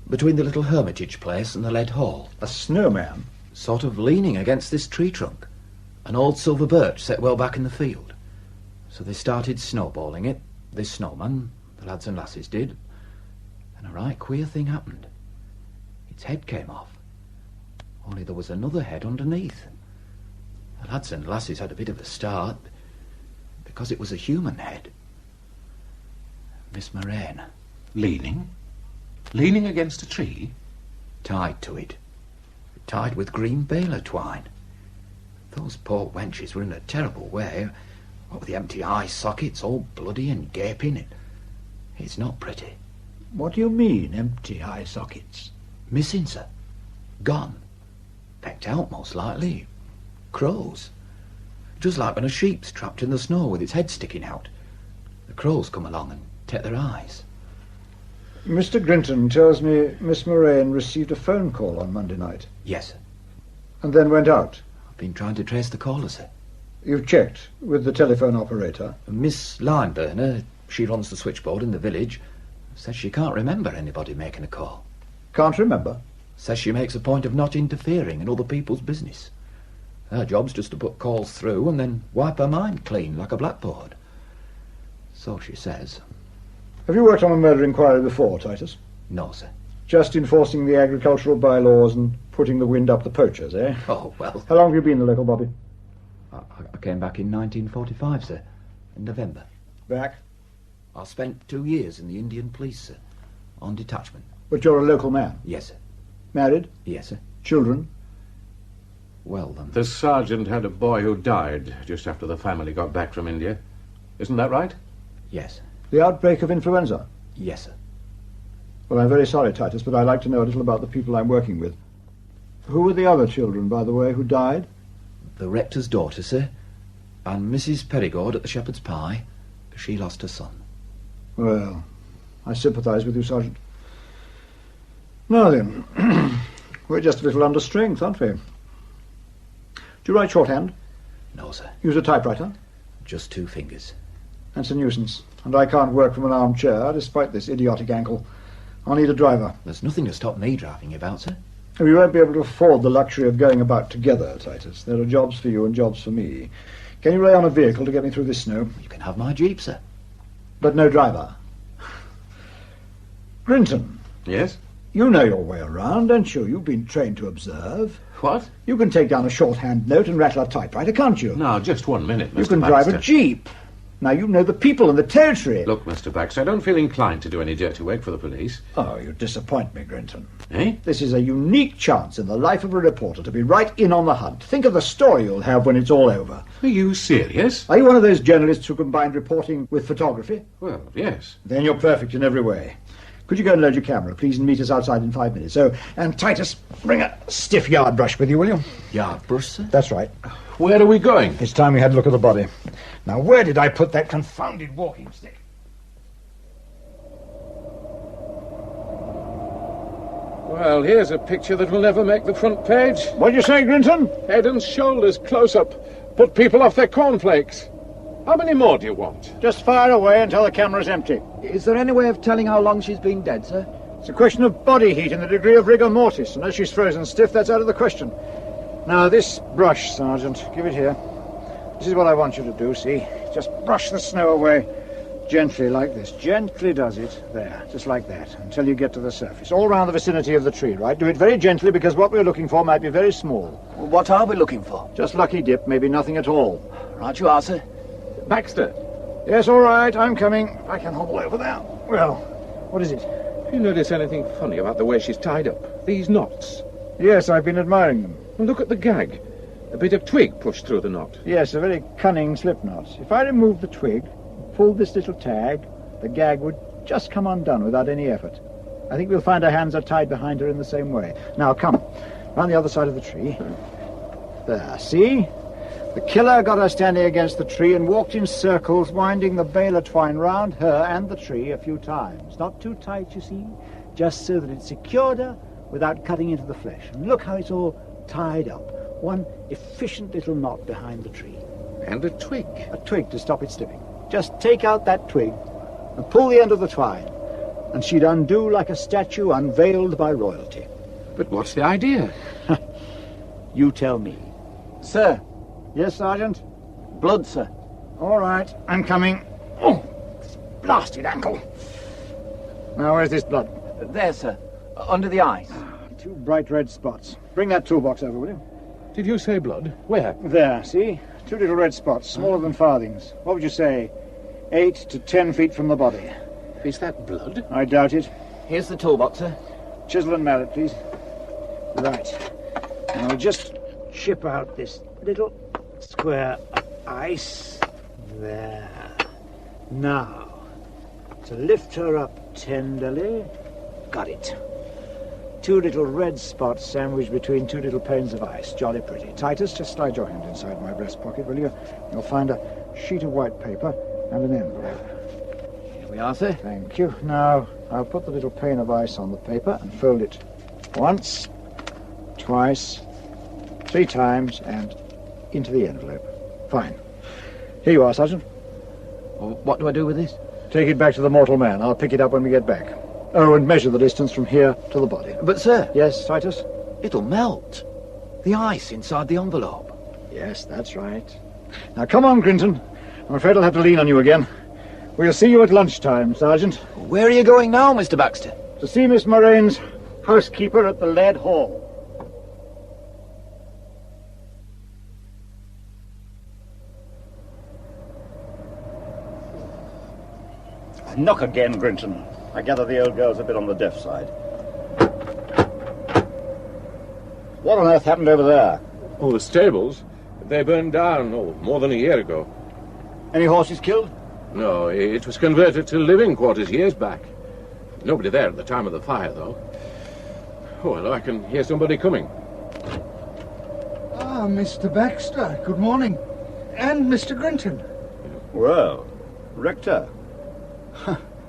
between the little hermitage place and the lead hall. A snowman? Sort of leaning against this tree trunk, an old silver birch set well back in the field. So they started snowballing it, this snowman, the lads and lasses did, and a right queer thing happened. Its head came off, only there was another head underneath. The lads and lasses had a bit of a start, because it was a human head. Miss Murrain. Leaning? Leaning against a tree? Tied to it. Tied with green baler twine. Those poor wenches were in a terrible way. What with the empty eye sockets, all bloody and gaping. It's not pretty. What do you mean, empty eye sockets? Missing, sir. Gone. Pecked out, most likely. Crows. Just like when a sheep's trapped in the snow with its head sticking out. The crows come along and take their eyes. Mr. Grinton tells me Miss Murrain received a phone call on Monday night. Yes, sir. And then went out. I've been trying to trace the caller, sir. You've checked with the telephone operator? Miss Lineburner, she runs the switchboard in the village, says she can't remember anybody making a call. Can't remember? Says she makes a point of not interfering in other people's business. Her job's just to put calls through and then wipe her mind clean like a blackboard. So she says. Have you worked on a murder inquiry before, Titus? No, sir. Just enforcing the agricultural bylaws and putting the wind up the poachers, eh? Oh, well. How long have you been in the local bobby? I came back in 1945, sir. In November. Back? I spent 2 years in the Indian police, sir. On detachment. But you're a local man? Yes, sir. Married? Yes, sir. Children? Well, then. The sergeant had a boy who died just after the family got back from India. Isn't that right? Yes. The outbreak of influenza? Yes, sir. Well, I'm very sorry, Titus, but I'd like to know a little about the people I'm working with. Who were the other children, by the way, who died? The rector's daughter, sir, and Mrs. Perigorde at the Shepherd's Pie. She lost her son. Well, I sympathise with you, Sergeant. Now then, we're just a little under strength, aren't we? Do you write shorthand? No, sir. Use a typewriter? Just 2 fingers. That's a nuisance. And I can't work from an armchair, despite this idiotic ankle. I'll need a driver. There's nothing to stop me driving about, sir. We won't be able to afford the luxury of going about together, Titus. There are jobs for you and jobs for me. Can you rely on a vehicle to get me through this snow? You can have my Jeep, sir. But no driver. Grinton. Yes? You know your way around, don't you? You've been trained to observe. What? You can take down a shorthand note and rattle a typewriter, can't you? Now, just 1 minute, Mr. You can Baxter. drive a jeep. Now, you know the people and the territory. Look, Mr. Baxter, I don't feel inclined to do any dirty work for the police. Oh, you disappoint me, Grinton. Eh? This is a unique chance in the life of a reporter to be right in on the hunt. Think of the story you'll have when it's all over. Are you serious? Are you one of those journalists who combined reporting with photography? Well, yes. Then you're perfect in every way. Could you go and load your camera, please, and meet us outside in 5 minutes? Oh, and Titus, bring a stiff yard brush with you, will you? Yard brush, sir? That's right. Where are we going? It's time we had a look at the body. Now, where did I put that confounded walking stick? Well, here's a picture that will never make the front page. What do you say, Grinton? Head and shoulders close up. Put people off their cornflakes. How many more do you want? Just fire away until the camera's empty. Is there any way of telling how long she's been dead, sir? It's a question of body heat and the degree of rigor mortis. Unless she's frozen stiff, that's out of the question. Now, this brush, Sergeant, give it here. This is what I want you to do, see? Just brush the snow away. Gently, like this. Gently does it. There, just like that, until you get to the surface. All round the vicinity of the tree, right? Do it very gently, because what we're looking for might be very small. What are we looking for? Just lucky dip, maybe nothing at all. Right you are, sir. Baxter. Yes, all right, I'm coming. I can hobble over there. Well, what is it? Do you notice anything funny about the way she's tied up? These knots. Yes, I've been admiring them. And look at the gag. A bit of twig pushed through the knot. Yes, a very cunning slip knot. If I removed the twig, pulled this little tag, the gag would just come undone without any effort. I think we'll find her hands are tied behind her in the same way. Now, come, round the other side of the tree. There, see? The killer got her standing against the tree and walked in circles, winding the baler twine round her and the tree a few times. Not too tight, you see, just so that it secured her without cutting into the flesh. And look how it's all tied up. One efficient little knot behind the tree. And a twig. A twig to stop it slipping. Just take out that twig and pull the end of the twine, and she'd undo like a statue unveiled by royalty. But what's the idea? You tell me. Sir. Yes, Sergeant? Blood, sir. All right, I'm coming. Oh, blasted ankle. Now, where's this blood? There, sir. Under the ice. Two bright red spots. Bring that toolbox over, will you? Did you say blood? Where? There, see? Two little red spots, smaller than farthings. What would you say? 8 to 10 feet from the body. Is that blood? I doubt it. Here's the toolbox, sir. Chisel and mallet, please. Right. Now we'll just chip out this little square of ice. There. Now, to lift her up tenderly. Got it. Two little red spots sandwiched between two little panes of ice. Jolly pretty. Titus, just slide your hand inside my breast pocket, will you? You'll find a sheet of white paper and an envelope. Here we are, sir. Thank you. Now, I'll put the little pane of ice on the paper and fold it once, twice, 3 times, and into the envelope. Fine. Here you are, Sergeant. What do I do with this? Take it back to the mortal man. I'll pick it up when we get back. Oh, and measure the distance from here to the body. But, sir... Yes, Titus? It'll melt. The ice inside the envelope. Yes, that's right. Now, come on, Grinton. I'm afraid I'll have to lean on you again. We'll see you at lunchtime, Sergeant. Where are you going now, Mr. Baxter? To see Miss Murrain's housekeeper at the Lead Hall. Knock again, Grinton. I gather the old girl's a bit on the deaf side. What on earth happened over there? Oh, the stables. They burned down, more than a year ago. Any horses killed? No, it was converted to living quarters years back. Nobody there at the time of the fire, though. Oh, well, I can hear somebody coming. Ah, Mr. Baxter, good morning. And Mr. Grinton. Well, Rector.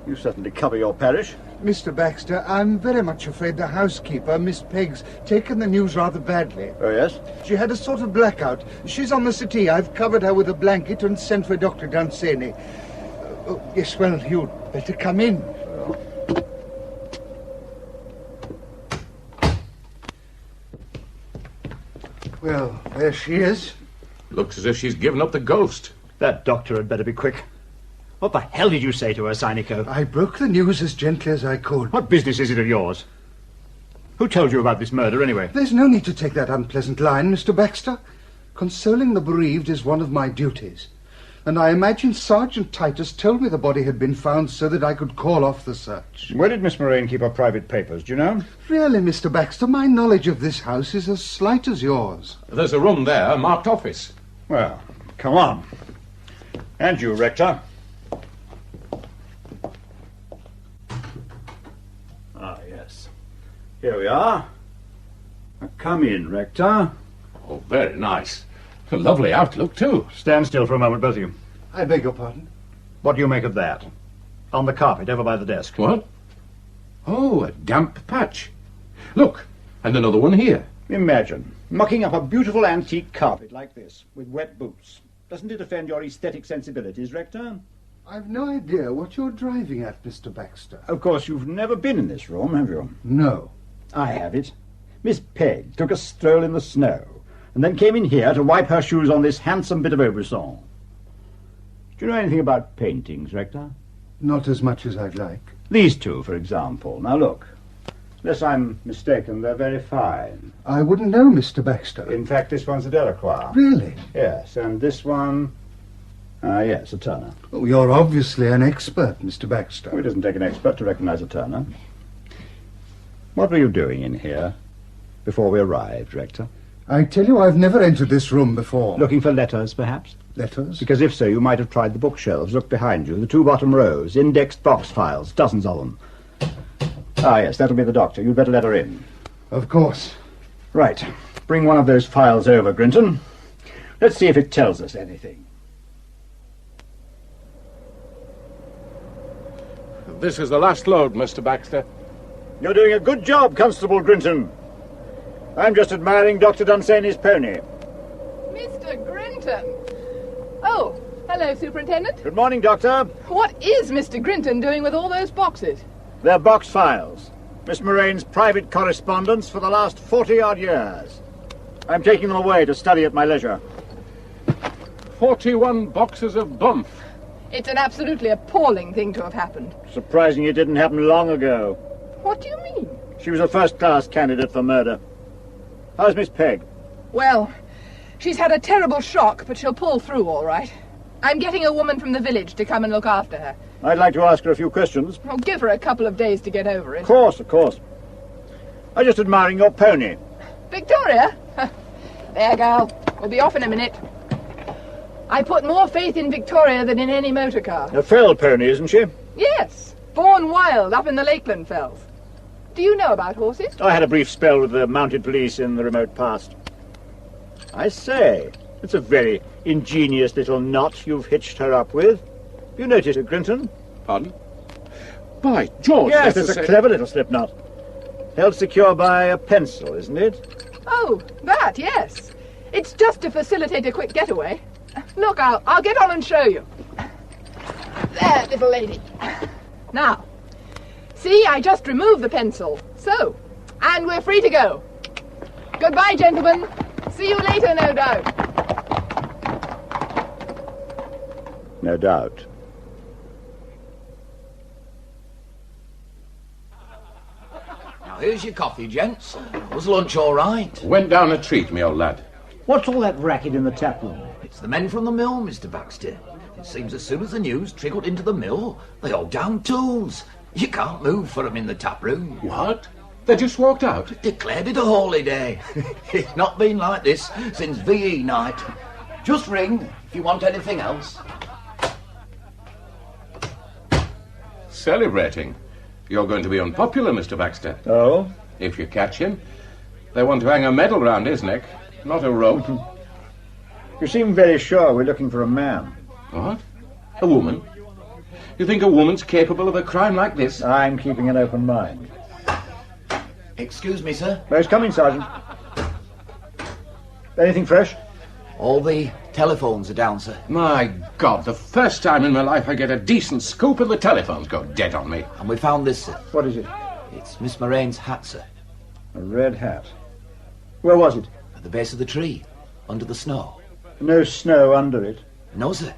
You certainly cover your parish. Mr. Baxter, I'm very much afraid the housekeeper, Miss Pegg's, taken the news rather badly. Oh, yes? She had a sort of blackout. She's on the settee. I've covered her with a blanket and sent for Dr. Dunsany. Yes, well, you'd better come in. Well, there she is. Looks as if she's given up the ghost. That doctor had better be quick. What the hell did you say to her, Sinico? I broke the news as gently as I could. What business is it of yours? Who told you about this murder, anyway? There's no need to take that unpleasant line, Mr. Baxter. Consoling the bereaved is one of my duties. And I imagine Sergeant Titus told me the body had been found so that I could call off the search. Where did Miss Murrain keep her private papers, do you know? Really, Mr. Baxter, my knowledge of this house is as slight as yours. There's a room there marked office. Well, come on. And you, Rector. Ah, yes. Here we are. Now, come in, Rector. Oh, very nice. A lovely outlook, too. Stand still for a moment, both of you. I beg your pardon? What do you make of that? On the carpet, over by the desk. What? Oh, a damp patch. Look, and another one here. Imagine mucking up a beautiful antique carpet like this, with wet boots. Doesn't it offend your aesthetic sensibilities, Rector? I've no idea what you're driving at, Mr. Baxter. Of course, you've never been in this room, have you? No. I have it. Miss Pegg took a stroll in the snow, and then came in here to wipe her shoes on this handsome bit of Aubusson. Do you know anything about paintings, Rector? Not as much as I'd like. These two, for example. Now look. Unless I'm mistaken, they're very fine. I wouldn't know, Mr. Baxter. In fact, this one's a Delacroix. Really? Yes, and this one... yes, a Turner. Oh, you're obviously an expert, Mr. Baxter. Oh, it doesn't take an expert to recognize a Turner. What were you doing in here before we arrived, Rector? I tell you, I've never entered this room before. Looking for letters, perhaps? Letters? Because if so, you might have tried the bookshelves. Look behind you, the two bottom rows, indexed box files, dozens of them. Ah, yes, that'll be the doctor. You'd better let her in. Of course. Right. Bring one of those files over, Grinton. Let's see if it tells us anything. This is the last load, Mr. Baxter. You're doing a good job, Constable Grinton. I'm just admiring Dr. Dunsany's pony. Mr. Grinton! Oh, hello, Superintendent. Good morning, Doctor. What is Mr. Grinton doing with all those boxes? They're box files. Miss Murrain's private correspondence for the last 40-odd years. I'm taking them away to study at my leisure. 41 boxes of bump. It's an absolutely appalling thing to have happened. Surprising it didn't happen long ago. What do you mean? She was a first-class candidate for murder. How's Miss Pegg? Well, she's had a terrible shock, but she'll pull through all right. I'm getting a woman from the village to come and look after her. I'd like to ask her a few questions. I'll give her a couple of days to get over it. Of course, of course. I'm just admiring your pony. Victoria? There, girl. We'll be off in a minute. I put more faith in Victoria than in any motor car. A fell pony, isn't she? Yes. Born wild up in the Lakeland fells. Do you know about horses? I had a brief spell with the mounted police in the remote past. I say, it's a very ingenious little knot you've hitched her up with. You noticed it, Grinton? Pardon? By George! Yes, it's a clever little slip knot. Held secure by a pencil, isn't it? Oh, that, yes. It's just to facilitate a quick getaway. Look, I'll get on and show you. There, little lady. Now, see, I just removed the pencil. So, and we're free to go. Goodbye, gentlemen. See you later, no doubt. No doubt. Now, here's your coffee, gents. Was lunch all right? Went down a treat, me old lad. What's all that racket in the tap room? It's the men from the mill, Mr. Baxter. It seems as soon as the news trickled into the mill, they all down tools. You can't move for 'em in the tap room. What? They just walked out? Declared it a holiday. It's not been like this since VE night. Just ring if you want anything else. Celebrating. You're going to be unpopular, Mr. Baxter. Oh? If you catch him. They want to hang a medal round his neck, not a rope. You seem very sure we're looking for a man. What? A woman? You think a woman's capable of a crime like this? I'm keeping an open mind. Excuse me, sir. Where's coming, Sergeant? Anything fresh? All the telephones are down, sir. My God, the first time in my life I get a decent scoop and the telephones go dead on me. And we found this, sir. What is it? It's Miss Murrain's hat, sir. A red hat. Where was it? At the base of the tree, under the snow. No snow under it. No, sir.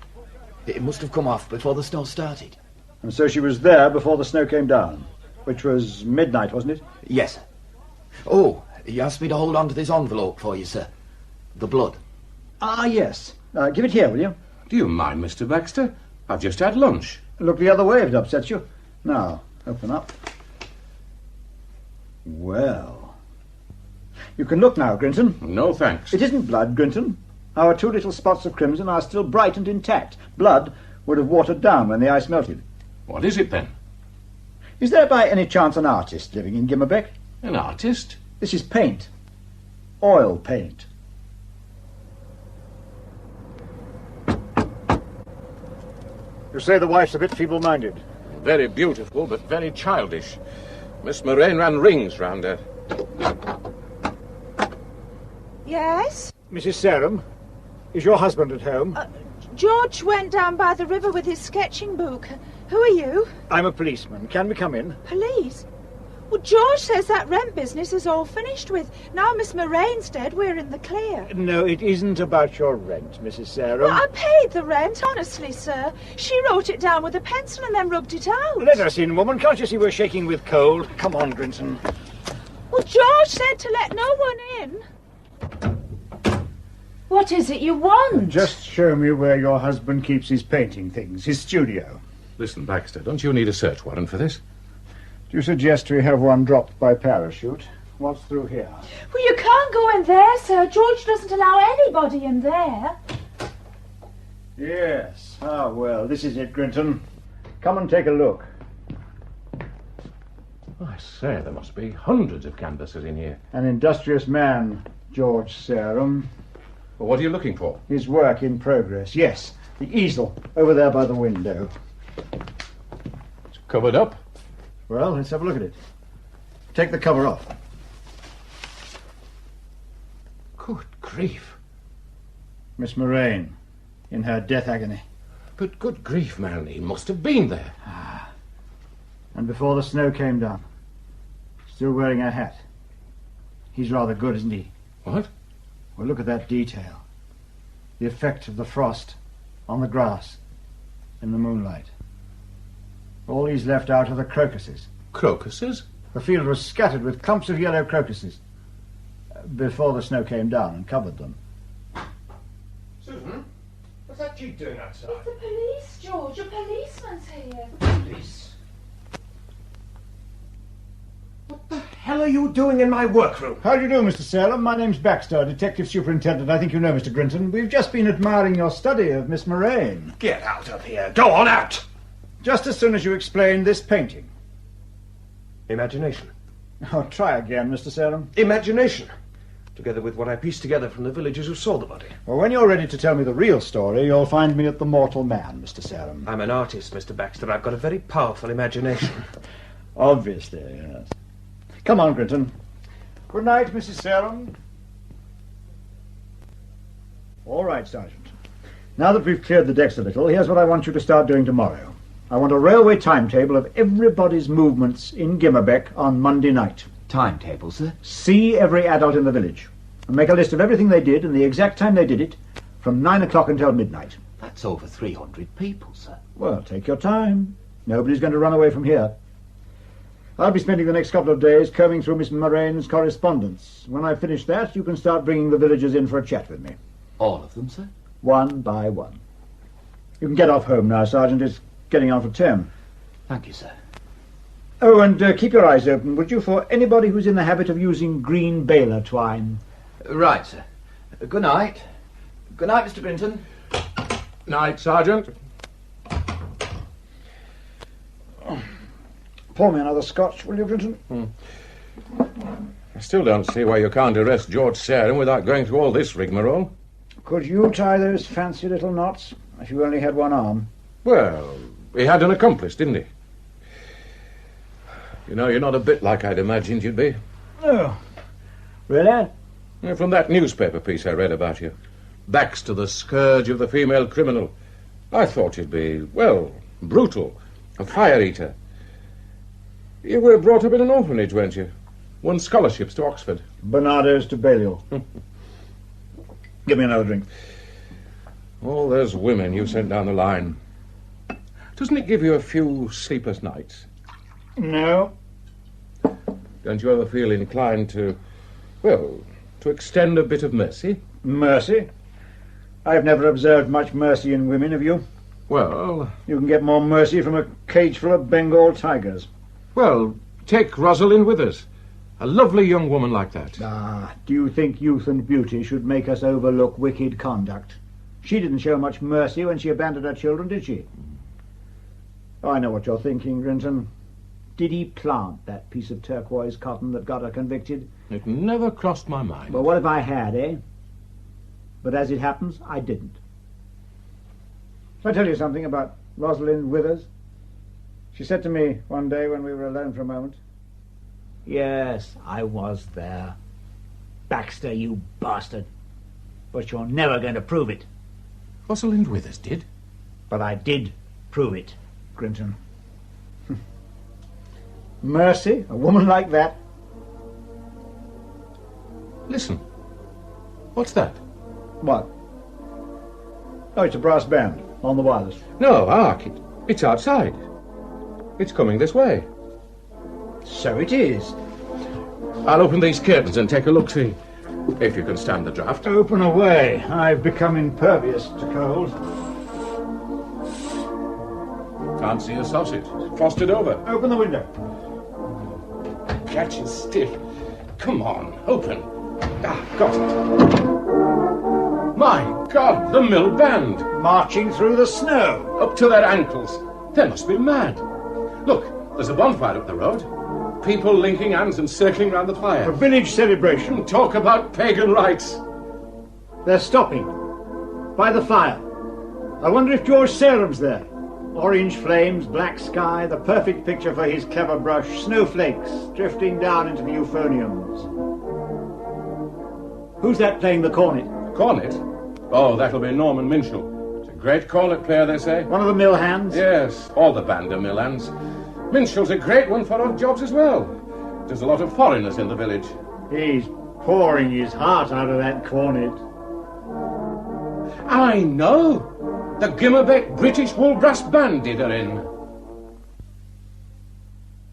It must have come off before the snow started. And so she was there before the snow came down, which was midnight, wasn't it? Yes, sir. Oh, he asked me to hold on to this envelope for you, sir. The blood. Ah, yes. Give it here, will you? Do you mind, Mr. Baxter? I've just had lunch. Look the other way if it upsets you. Now, open up. Well. You can look now, Grinton. No, thanks. It isn't blood, Grinton. Our two little spots of crimson are still bright and intact. Blood would have watered down when the ice melted. What is it, then? Is there by any chance an artist living in Gimmerbeck? An artist? This is paint. Oil paint. You say the wife's a bit feeble-minded? Very beautiful, but very childish. Miss Murrain ran rings round her. Yes? Mrs. Sarum, is your husband at home? George went down by the river with his sketching book. Who are you? I'm a policeman. Can we come in? Police? Well, George says that rent business is all finished with. Now Miss Murrain's dead, we're in the clear. No, it isn't about your rent, Mrs. Sarum. Well, I paid the rent, honestly, sir. She wrote it down with a pencil and then rubbed it out. Let us in, woman. Can't you see we're shaking with cold? Come on, Grinton. Well, George said to let no one in. What is it you want? Just show me where your husband keeps his painting things, his studio. Listen, Baxter, don't you need a search warrant for this? Do you suggest we have one dropped by parachute? What's through here? Well, you can't go in there, sir. George doesn't allow anybody in there. Yes. Ah, well, this is it, Grinton. Come and take a look. I say, there must be hundreds of canvases in here. An industrious man, George Sarum. Well, what are you looking for? His work in progress. Yes, the easel over there by the window. It's covered up. Well, let's have a look at it. Take the cover off. Good grief. Miss Murrain, in her death agony. But good grief, man, he must have been there. And before the snow came down. Still wearing her hat. He's rather good, isn't he? What? Well, look at that detail. The effect of the frost on the grass in the moonlight. All he's left out are the crocuses. Crocuses? The field was scattered with clumps of yellow crocuses before the snow came down and covered them. Susan, what's that jeep doing outside? It's the police, George. A policeman's here. Police? What the hell are you doing in my workroom? How do you do, Mr. Sarum? My name's Baxter, Detective Superintendent. I think you know Mr. Grinton. We've just been admiring your study of Miss Murrain. Get out of here. Go on out. Just as soon as you explain this painting. Imagination. Oh, try again, Mr. Sarum. Imagination. Together with what I pieced together from the villagers who saw the body. Well, when you're ready to tell me the real story, you'll find me at the Mortal Man, Mr. Sarum. I'm an artist, Mr. Baxter. I've got a very powerful imagination. Obviously, yes. Come on, Grinton. Good night, Mrs. Sarum. All right, Sergeant. Now that we've cleared the decks a little, here's what I want you to start doing tomorrow. I want a railway timetable of everybody's movements in Gimmerbeck on Monday night. Timetable, sir? See every adult in the village and make a list of everything they did and the exact time they did it from 9 o'clock until midnight. That's over 300 people, sir. Well, take your time. Nobody's going to run away from here. I'll be spending the next couple of days combing through Miss Murrain's correspondence. When I finish that, you can start bringing the villagers in for a chat with me. All of them, sir? One by one. You can get off home now, Sergeant. It's getting on for 10. Thank you, sir. Oh, and keep your eyes open, would you, for anybody who's in the habit of using green baler twine. Right, sir. Good night. Good night, Mr. Grinton. Night, Sergeant. Pour me another scotch, will you, Grinton? I still don't see why you can't arrest George Sarum without going through all this rigmarole. Could you tie those fancy little knots if you only had one arm? Well, he had an accomplice, didn't he? You know, you're not a bit like I'd imagined you'd be. Oh, really? Yeah, from that newspaper piece I read about you. Baxter, the scourge of the female criminal. I thought you'd be, well, brutal, a fire-eater. You were brought up in an orphanage, weren't you? Won scholarships to Oxford. Barnardo's to Balliol. Give me another drink. All those women you sent down the line. Doesn't it give you a few sleepless nights? No. Don't you ever feel inclined to, well, to extend a bit of mercy? Mercy? I've never observed much mercy in women, have you? Well... You can get more mercy from a cage full of Bengal tigers. Well, take Rosalind Withers. A lovely young woman like that. Ah, do you think youth and beauty should make us overlook wicked conduct? She didn't show much mercy when she abandoned her children, did she? Oh, I know what you're thinking, Grinton. Did he plant that piece of turquoise cotton that got her convicted? It never crossed my mind. Well, what if I had, eh? But as it happens, I didn't. Shall I tell you something about Rosalind Withers? She said to me one day when we were alone for a moment, "Yes, I was there. Baxter, you bastard. But you're never going to prove it." Rosalind Withers did? But I did prove it, Grinton. Mercy, a woman like that. Listen. What's that? What? Oh, it's a brass band on the wireless. No, hark. It's outside. It's coming this way. So it is. I'll open these curtains and take a look-see. If you can stand the draught. Open away. I've become impervious to cold. Can't see a sausage. Frosted over. Open the window. Catches stiff. Come on, open. Ah, got it. My God, the mill band. Marching through the snow. Up to their ankles. They must be mad. Look, there's a bonfire up the road. People linking hands and circling round the fire. A village celebration. Talk about pagan rites. They're stopping. By the fire. I wonder if George Sarum's there. Orange flames, black sky, the perfect picture for his clever brush. Snowflakes drifting down into the euphoniums. Who's that playing the cornet? Cornet? Oh, that'll be Norman Minshull. It's a great cornet player, they say. One of the mill hands? Yes, all the band are mill hands. Minshull's a great one for odd jobs as well. There's a lot of foreigners in the village. He's pouring his heart out of that cornet. I know! The Gimmerbeck British Wool Brass Band did her in.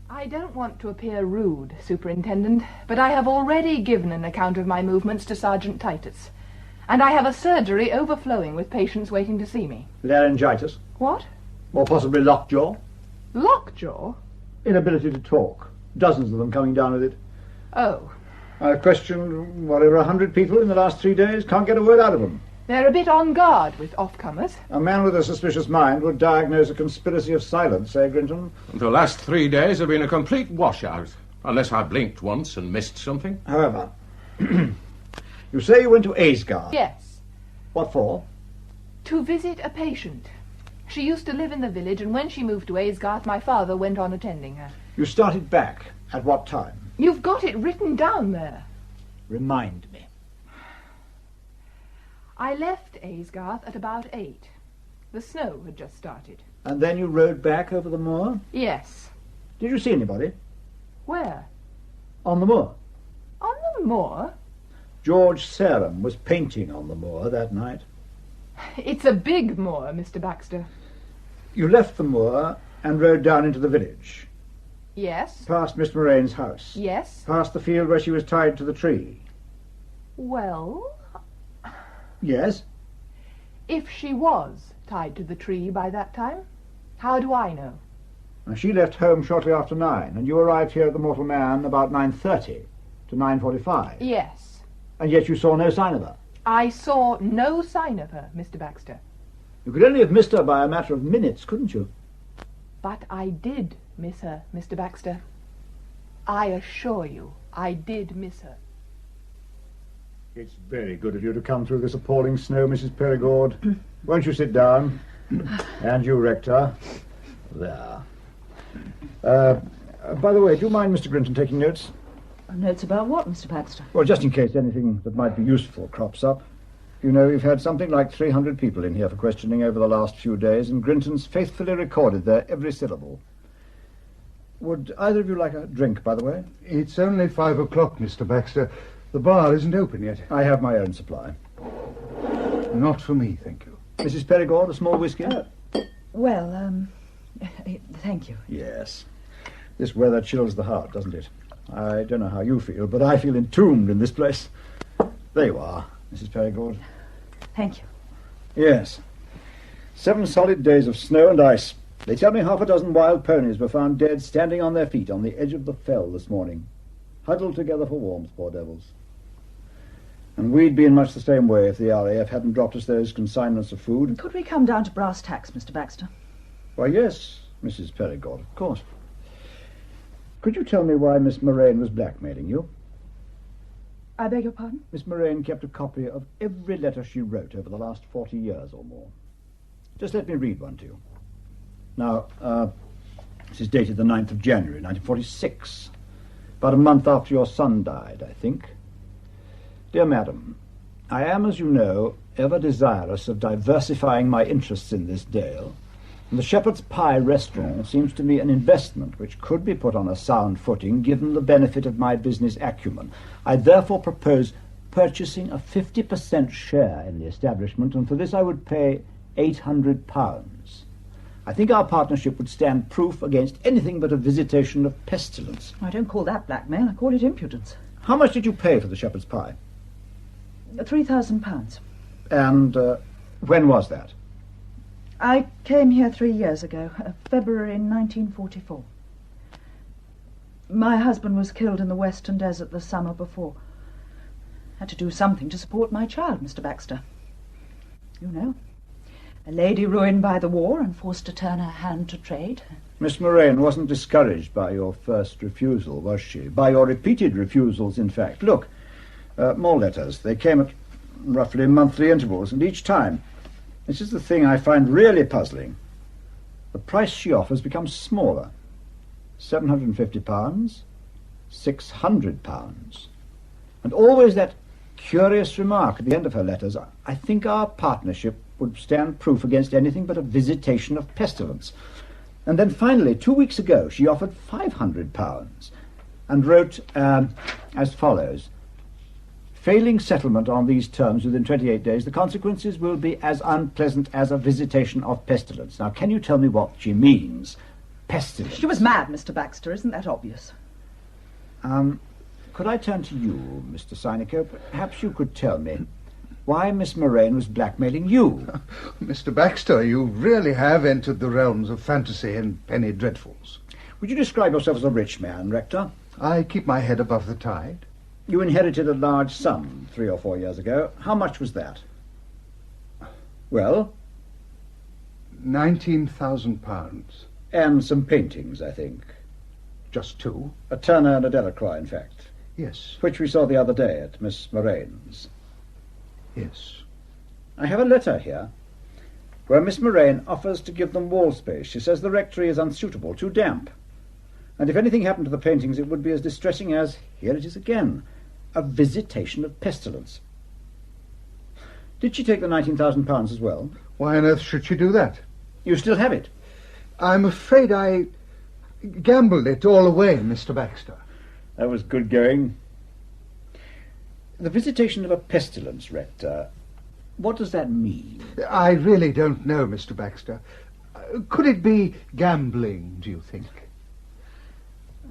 I don't want to appear rude, Superintendent, but I have already given an account of my movements to Sergeant Titus. And I have a surgery overflowing with patients waiting to see me. Laryngitis? What? Or possibly lockjaw? Lockjaw? Inability to talk. Dozens of them coming down with it. Oh. I've questioned, whatever, 100 people in the last 3 days. Can't get a word out of them. They're a bit on guard with off-comers. A man with a suspicious mind would diagnose a conspiracy of silence, eh, Grinton? The last 3 days have been a complete washout, unless I blinked once and missed something. However, you say you went to Aysgarth? Yes. What for? To visit a patient. She used to live in the village, and when she moved to Aysgarth, my father went on attending her. You started back. At what time? You've got it written down there. Remind me. I left Aysgarth at about 8. The snow had just started. And then you rode back over the moor? Yes. Did you see anybody? Where? On the moor. On the moor? George Sarum was painting on the moor that night. It's a big moor, Mr. Baxter. You left the moor and rode down into the village. Yes. Past Miss Murrain's house? Yes. Past the field where she was tied to the tree? Well, Yes. if she was tied to the tree by that time, how do I know? And she left home shortly after 9, and you arrived here at the Mortal Man about 9:30 to 9:45. Yes. And yet you saw no sign of her. I saw no sign of her, Mr. Baxter. You could only have missed her by a matter of minutes, couldn't you? But I did miss her, Mr. Baxter. I assure you, I did miss her. It's very good of you to come through this appalling snow, Mrs. Perigorde. Won't you sit down? And you, Rector. There. By the way, do you mind Mr. Grinton taking notes? Notes about what, Mr. Baxter? Well, just in case anything that might be useful crops up. You know, we've had something like 300 people in here for questioning over the last few days, and Grinton's faithfully recorded their every syllable. Would either of you like a drink, by the way? It's only 5 o'clock, Mr. Baxter. The bar isn't open yet. I have my own supply. Not for me, thank you. Mrs. Perigorde, a small whiskey? Well, thank you. Yes. This weather chills the heart, doesn't it? I don't know how you feel, but I feel entombed in this place. There you are, Mrs. Perigorde. Thank you. Yes. 7 solid days of snow and ice. They tell me half a dozen wild ponies were found dead standing on their feet on the edge of the fell this morning. Huddled together for warmth, poor devils. And we'd be in much the same way if the RAF hadn't dropped us those consignments of food. Could we come down to brass tacks, Mr. Baxter? Why, yes, Mrs. Perigorde, of course. Could you tell me why Miss Murrain was blackmailing you? I beg your pardon? Miss Murrain kept a copy of every letter she wrote over the last 40 years or more. Just let me read one to you. Now, this is dated the 9th of January, 1946. About a month after your son died, I think. Dear Madam, I am, as you know, ever desirous of diversifying my interests in this dale, and the Shepherd's Pie restaurant seems to me an investment which could be put on a sound footing given the benefit of my business acumen. I therefore propose purchasing a 50% share in the establishment, and for this I would pay £800. I think our partnership would stand proof against anything but a visitation of pestilence. I don't call that blackmail. I call it impudence. How much did you pay for the Shepherd's Pie? £3,000. And when was that? I came here 3 years ago, February 1944. My husband was killed in the Western Desert the summer before. Had to do something to support my child, Mr. Baxter. You know, a lady ruined by the war and forced to turn her hand to trade. Miss Murrain wasn't discouraged by your first refusal, was she? By your repeated refusals, in fact. Look, more letters. They came at roughly monthly intervals, and each time, this is the thing I find really puzzling, the price she offers becomes smaller. £750, £600, and always that curious remark at the end of her letters, I think our partnership would stand proof against anything but a visitation of pestilence. And then finally, 2 weeks ago, she offered £500 and wrote as follows: failing settlement on these terms within 28 days, the consequences will be as unpleasant as a visitation of pestilence. Now, can you tell me what she means? Pestilence. She was mad, Mr. Baxter. Isn't that obvious? Could I turn to you, Mr. Sinico? Perhaps you could tell me why Miss Murrain was blackmailing you. Mr. Baxter, you really have entered the realms of fantasy and penny dreadfuls. Would you describe yourself as a rich man, Rector? I keep my head above the tide. You inherited a large sum 3 or 4 years ago. How much was that? Well? £19,000. And some paintings, I think. Just 2. A Turner and a Delacroix, in fact. Yes. Which we saw the other day at Miss Murrain's. Yes. I have a letter here where Miss Murrain offers to give them wall space. She says the rectory is unsuitable, too damp. And if anything happened to the paintings, it would be as distressing as, here it is again, a visitation of pestilence. Did she take the £19,000 as well? Why on earth should she do that? You still have it? I'm afraid I gambled it all away, Mr. Baxter. That was good going. The visitation of a pestilence, Rector, what does that mean? I really don't know, Mr. Baxter. Could it be gambling, do you think?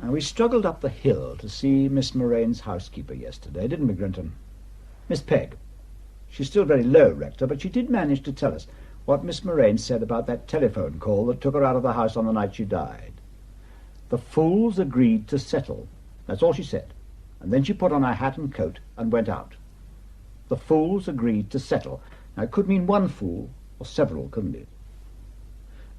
We struggled up the hill to see Miss Murrain's housekeeper yesterday, didn't we, Grinton? Miss Peg. She's still very low, Rector, but she did manage to tell us what Miss Murrain said about that telephone call that took her out of the house on the night she died. The fools agreed to settle. That's all she said. And then she put on her hat and coat and went out. The fools agreed to settle. Now, it could mean one fool or several, couldn't it?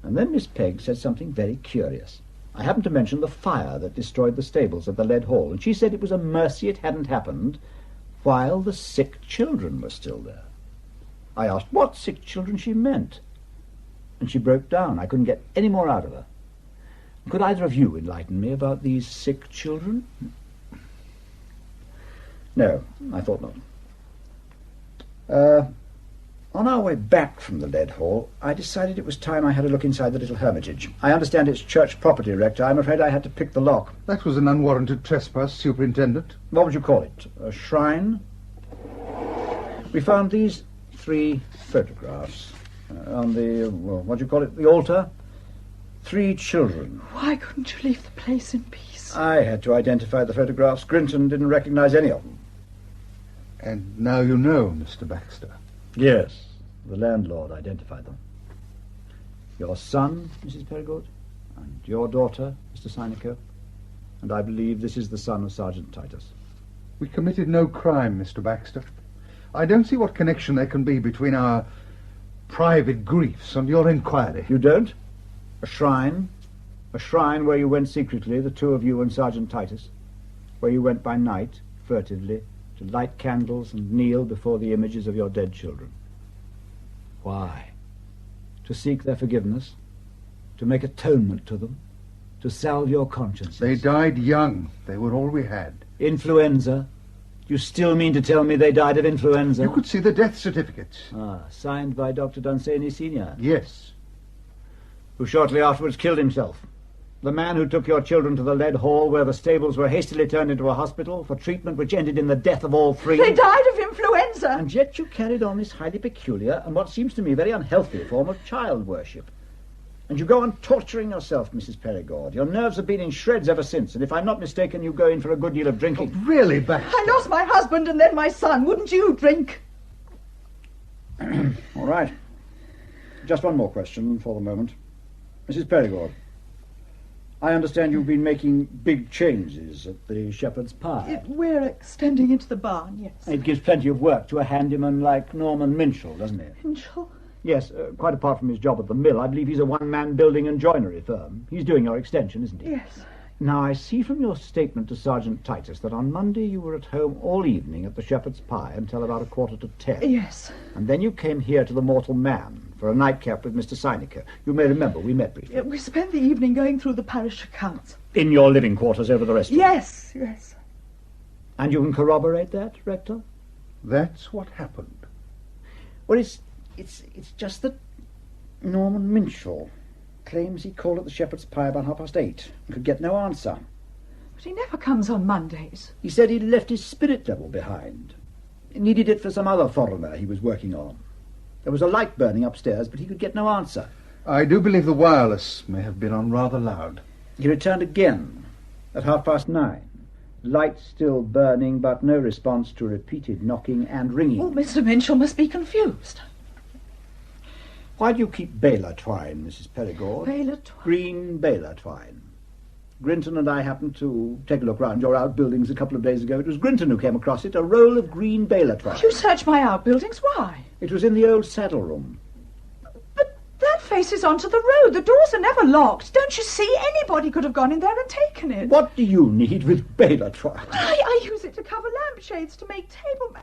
And then Miss Peg said something very curious. I happened to mention the fire that destroyed the stables at the Lead Hall, and she said it was a mercy it hadn't happened while the sick children were still there. I asked what sick children she meant, and she broke down. I couldn't get any more out of her. Could either of you enlighten me about these sick children? No, I thought not. On our way back from the Lead Hall, I decided it was time I had a look inside the little hermitage. I understand it's church property, Rector. I'm afraid I had to pick the lock. That was an unwarranted trespass, Superintendent. What would you call it? A shrine? We found these 3 photographs on the, well, what do you call it, the altar? 3 children. Why couldn't you leave the place in peace? I had to identify the photographs. Grinton didn't recognize any of them. And now you know, Mr. Baxter. Yes, the landlord identified them. Your son, Mrs. Perigorde, and your daughter, Mr. Sinico, and I believe this is the son of Sergeant Titus. We committed no crime, Mr. Baxter. I don't see what connection there can be between our private griefs and your inquiry. You don't? A shrine? A shrine where you went secretly, the 2 of you and Sergeant Titus? Where you went by night, furtively, to light candles and kneel before the images of your dead children? Why? To seek their forgiveness? To make atonement to them? To salve your consciences? They died young. They were all we had. Influenza? You still mean to tell me they died of influenza? You could see the death certificates. Ah, signed by Dr. Dunsany Sr.? Yes. Who shortly afterwards killed himself. The man who took your children to the Lead Hall, where the stables were hastily turned into a hospital for treatment which ended in the death of all 3. They died of influenza. And yet you carried on this highly peculiar and what seems to me very unhealthy form of child worship. And you go on torturing yourself, Mrs. Perigorde. Your nerves have been in shreds ever since, and if I'm not mistaken, you go in for a good deal of drinking. Oh, really, Baxter? I lost my husband and then my son. Wouldn't you drink? All right. Just one more question for the moment. Mrs. Perigorde, I understand you've been making big changes at the Shepherd's Pie. We're extending into the barn, yes. It gives plenty of work to a handyman like Norman Minshull, doesn't it? Minshull? Yes, quite apart from his job at the mill, I believe he's a one-man building and joinery firm. He's doing your extension, isn't he? Yes. Now, I see from your statement to Sergeant Titus that on Monday you were at home all evening at the Shepherd's Pie until about 9:45. Yes. And then you came here to the Mortal Man for a nightcap with Mr. Sinico. You may remember we met briefly. We spent the evening going through the parish accounts. In your living quarters over the restaurant? Yes, yes. And you can corroborate that, Rector? That's what happened. Well, it's just that Norman Minshull claims he called at the Shepherd's Pie about 8:30 and could get no answer. But he never comes on Mondays. He said he'd left his spirit level behind. He needed it for some other foreigner he was working on. There was a light burning upstairs, but he could get no answer. I do believe the wireless may have been on rather loud. He returned again at 9:30. Light still burning, but no response to repeated knocking and ringing. Oh, Mr. Minshull must be confused. Why do you keep baler twine, Mrs. Perigorde? Baler twine? Green baler twine. Grinton and I happened to take a look round your outbuildings a couple of days ago. It was Grinton who came across it, a roll of green baler twine. You searched my outbuildings? Why? It was in the old saddle room. But that faces onto the road. The doors are never locked. Don't you see? Anybody could have gone in there and taken it. What do you need with baler twine? I use it to cover lampshades, to make table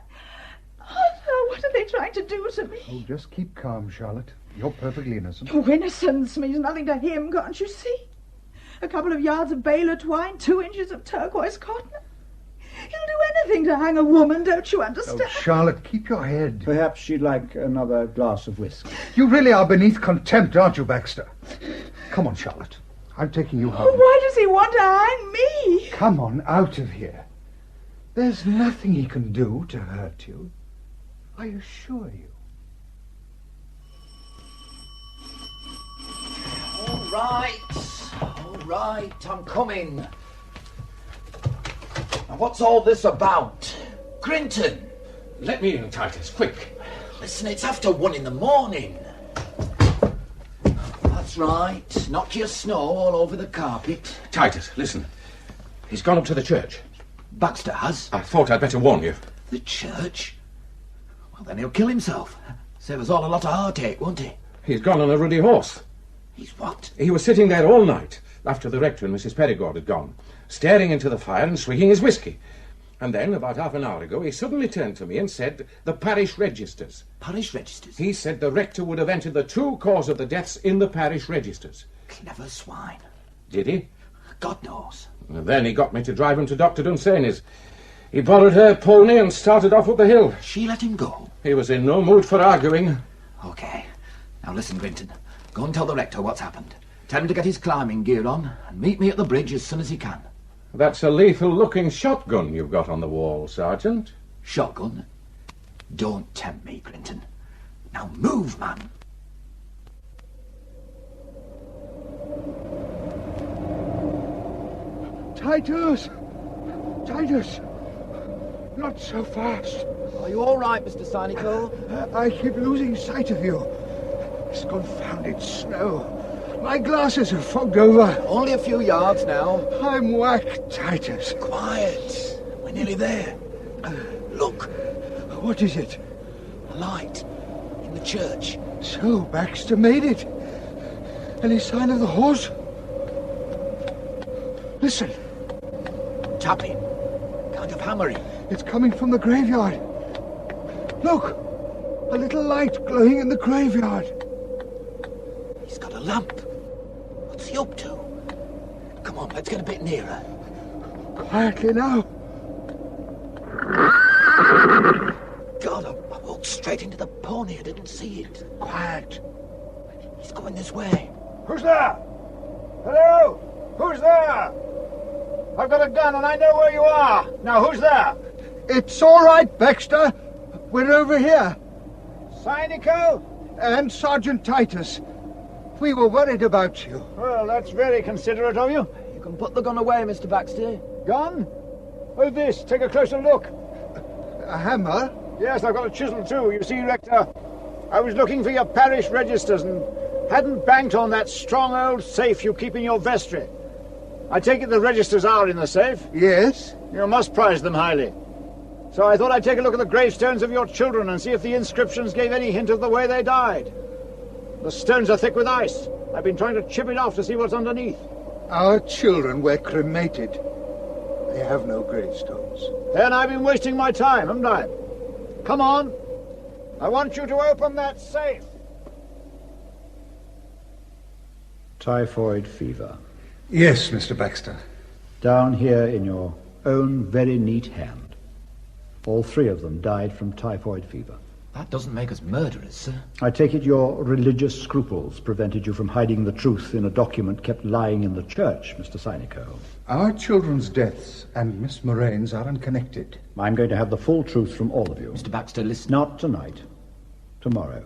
Oh, no, what are they trying to do to me? Oh, just keep calm, Charlotte. You're perfectly innocent. Oh, innocence means nothing to him, can't you see? A couple of yards of baler twine, 2 inches of turquoise cotton. He'll do anything to hang a woman, don't you understand? Oh, Charlotte, keep your head. Perhaps she'd like another glass of whiskey. You really are beneath contempt, aren't you, Baxter? Come on, Charlotte. I'm taking you home. Oh, why does he want to hang me? Come on, out of here. There's nothing he can do to hurt you. I assure you. All right, I'm coming. Now, what's all this about? Grinton! Let me in, Titus, quick. Listen, it's after 1 a.m. That's right. Knock your snow all over the carpet. Titus, listen. He's gone up to the church. Baxter has? I thought I'd better warn you. The church? Well, then he'll kill himself. Save us all a lot of heartache, won't he? He's gone on a ruddy horse. He's what? He was sitting there all night, after the rector and Mrs. Perigorde had gone, staring into the fire and swigging his whisky. And then, about half an hour ago, he suddenly turned to me and said, the parish registers. Parish registers? He said the rector would have entered the true cause of the deaths in the parish registers. Clever swine. Did he? God knows. And then he got me to drive him to Dr. Dunsany's. He borrowed her pony and started off up the hill. She let him go? He was in no mood for arguing. OK. Now listen, Grinton. Go and tell the rector what's happened. Tell him to get his climbing gear on and meet me at the bridge as soon as he can. That's a lethal-looking shotgun you've got on the wall, Sergeant. Shotgun? Don't tempt me, Grinton. Now move, man. Titus! Titus! Not so fast. Are you all right, Mr. Sinico? I keep losing sight of you. This confounded snow. My glasses are fogged over. Only a few yards now. I'm whacked, Titus. Quiet. We're nearly there. Look. What is it? A light. In the church. So, Baxter made it. Any sign of the horse? Listen. Tapping. Kind of hammering. It's coming from the graveyard. Look. A little light glowing in the graveyard. He's got a lamp. What's he up to? Come on, let's get a bit nearer. Quietly now. God, I walked straight into the pony. I didn't see it. Quiet. He's going this way. Who's there? Hello? Who's there? I've got a gun and I know where you are. Now, who's there? It's all right, Baxter. We're over here. Sinico? And Sergeant Titus. We were worried about you. Well, that's very considerate of you. You can put the gun away, Mr. Baxter. Gun? What's this? Take a closer look. A hammer? Yes, I've got a chisel too. You see, Rector, I was looking for your parish registers and hadn't banked on that strong old safe you keep in your vestry. I take it the registers are in the safe? Yes. You must prize them highly. So I thought I'd take a look at the gravestones of your children and see if the inscriptions gave any hint of the way they died. The stones are thick with ice. I've been trying to chip it off to see what's underneath. Our children were cremated. They have no gravestones. Then I've been wasting my time, haven't I? Come on. I want you to open that safe. Typhoid fever. Yes, Mr. Baxter. Down here in your own very neat hand. All 3 of them died from typhoid fever. That doesn't make us murderers, sir. I take it your religious scruples prevented you from hiding the truth in a document kept lying in the church, Mr. Sinico. Our children's deaths and Miss Murrain's are unconnected. I'm going to have the full truth from all of you. Mr. Baxter, listen. Not tonight. Tomorrow.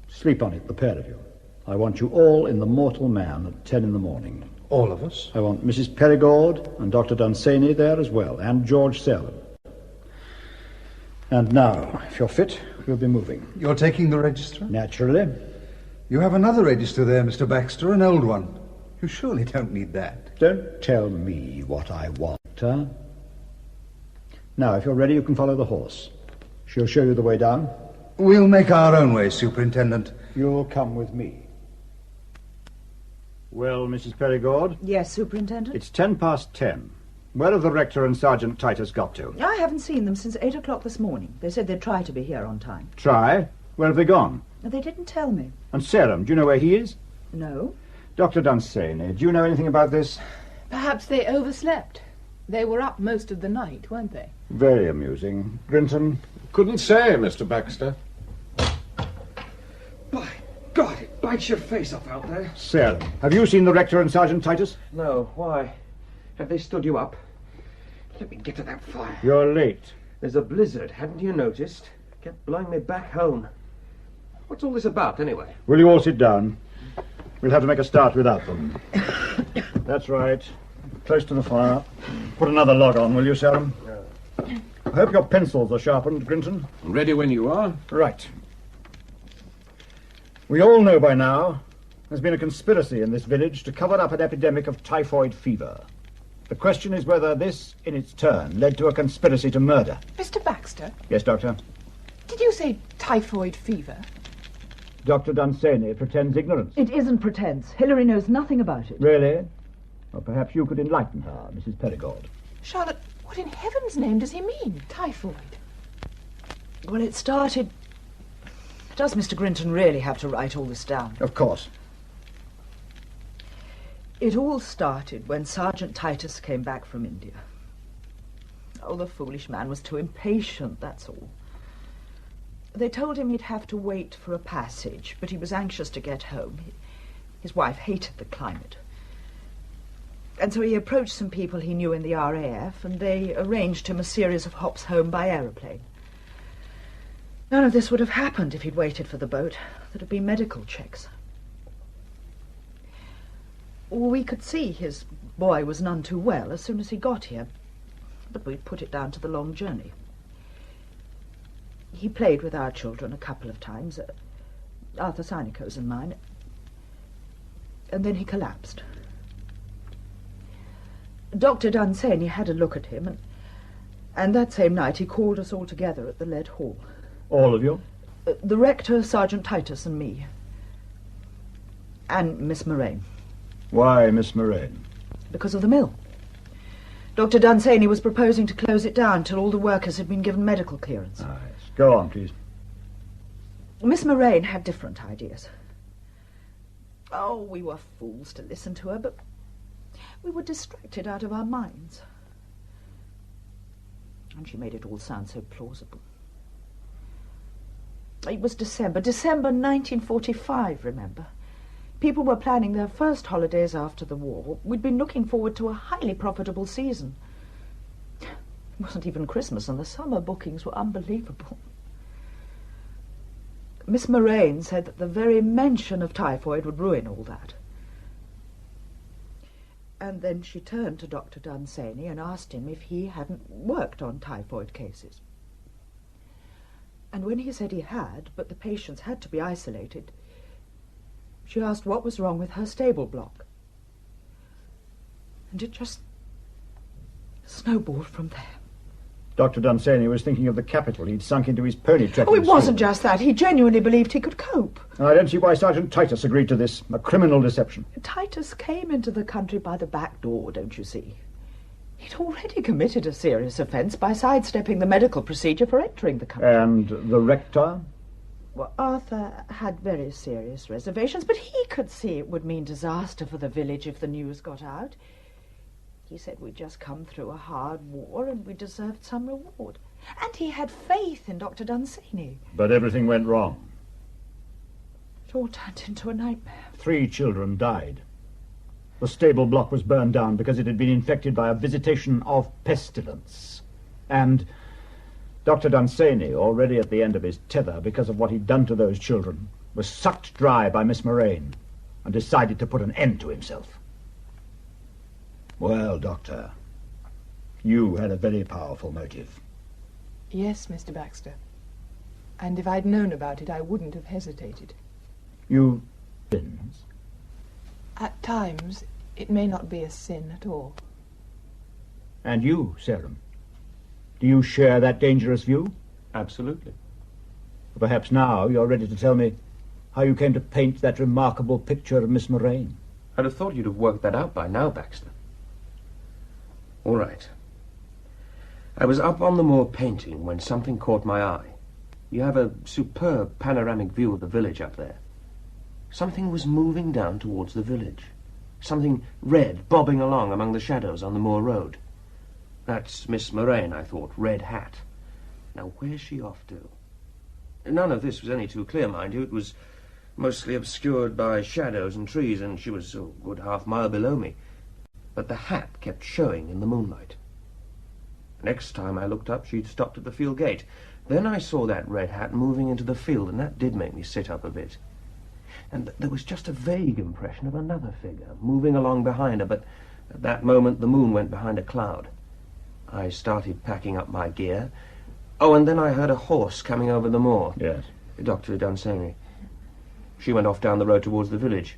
Sleep on it, the pair of you. I want you all in the Mortal Man at 10 in the morning. All of us? I want Mrs. Perigorde and Dr. Dunsany there as well, and George Sarum. And now, if you're fit, we'll be moving. You're taking the register? Naturally. You have another register there, Mr. Baxter, an old one. You surely don't need that. Don't tell me what I want, huh? Now, if you're ready, you can follow the horse. She'll show you the way down. We'll make our own way, Superintendent. You'll come with me. Well, Mrs. Perigorde? Yes, Superintendent? It's 10:10. Where have the rector and Sergeant Titus got to? I haven't seen them since 8 o'clock this morning. They said they'd try to be here on time. Try? Where have they gone? They didn't tell me. And Sarum, do you know where he is? No. Dr. Dunsany, do you know anything about this? Perhaps they overslept. They were up most of the night, weren't they? Very amusing. Grinton? Couldn't say, Mr. Baxter. By God, it bites your face off out there. Sarum, have you seen the rector and Sergeant Titus? No, why? Have they stood you up? Let me get to that fire. You're late. There's a blizzard, hadn't you noticed? Kept blowing me back home. What's all this about, anyway? Will you all sit down? We'll have to make a start without them. That's right. close to the fire. Put another log on, will you, Sarum? I hope your pencils are sharpened, Grinton. Ready when you are. Right. We all know by now there's been a conspiracy in this village to cover up an epidemic of typhoid fever. The question is whether this, in its turn, led to a conspiracy to murder. Mr. Baxter? Yes, Doctor? Did you say typhoid fever? Dr. Dunsany pretends ignorance. It isn't pretense. Hilary knows nothing about it. Really? Well, perhaps you could enlighten her, Mrs. Perigorde. Charlotte, what in heaven's name does he mean, typhoid? Well, it started... Does Mr. Grinton really have to write all this down? Of course. It all started when Sergeant Titus came back from India. Oh, the foolish man was too impatient, that's all. They told him he'd have to wait for a passage, but he was anxious to get home. His wife hated the climate. And so he approached some people he knew in the RAF, and they arranged him a series of hops home by aeroplane. None of this would have happened if he'd waited for the boat. There'd have been medical checks. We could see his boy was none too well as soon as he got here, but we put it down to the long journey. He played with our children a couple of times, Arthur Sinico's and mine, and then he collapsed. Dr. Dunsany had a look at him, and that same night he called us all together at the Lead Hall. All of you? The rector, Sergeant Titus, and me. And Miss Murrain. Why Miss Murrain? Because of the mill. Dr. Dunsany was proposing to close it down till all the workers had been given medical clearance. Ah, yes. Go on, please. Miss Murrain had different ideas. Oh, we were fools to listen to her, but we were distracted out of our minds. And she made it all sound so plausible. It was December 1945, remember? People were planning their first holidays after the war. We'd been looking forward to a highly profitable season. It wasn't even Christmas, and the summer bookings were unbelievable. Miss Murrain said that the very mention of typhoid would ruin all that. And then she turned to Dr. Dunsany and asked him if he hadn't worked on typhoid cases. And when he said he had, but the patients had to be isolated, she asked what was wrong with her stable block. And it just snowballed from there. Dr. Dunsany was thinking of the capital. He'd sunk into his pony trekking. Oh, it wasn't just that. He genuinely believed he could cope. I don't see why Sergeant Titus agreed to this. A criminal deception. Titus came into the country by the back door, don't you see? He'd already committed a serious offence by sidestepping the medical procedure for entering the country. And the rector? Well, Arthur had very serious reservations, but he could see it would mean disaster for the village if the news got out. He said we'd just come through a hard war and we deserved some reward. And he had faith in Dr. Dunsany. But everything went wrong. It all turned into a nightmare. 3 children died. The stable block was burned down because it had been infected by a visitation of pestilence. And Dr. Dunsany, already at the end of his tether because of what he'd done to those children, was sucked dry by Miss Murrain and decided to put an end to himself. Well, Doctor, you had a very powerful motive. Yes, Mr. Baxter. And if I'd known about it, I wouldn't have hesitated. You sins? At times, it may not be a sin at all. And you, Sarum? Do you share that dangerous view? Absolutely. Perhaps now you're ready to tell me how you came to paint that remarkable picture of Miss Murrain. I'd have thought you'd have worked that out by now, Baxter. All right. I was up on the moor painting when something caught my eye. You have a superb panoramic view of the village up there. Something was moving down towards the village. Something red bobbing along among the shadows on the moor road. That's Miss Murrain, I thought. Red hat. Now, where's she off to? None of this was any too clear, mind you. It was mostly obscured by shadows and trees, and she was a good half-mile below me. But the hat kept showing in the moonlight. Next time I looked up, she'd stopped at the field gate. Then I saw that red hat moving into the field, and that did make me sit up a bit. And there was just a vague impression of another figure moving along behind her, but At that moment, the moon went behind a cloud. I started packing up my gear. Oh, and then I heard a horse coming over the moor. Yes. Dr. Dunsany. She went off down the road towards the village.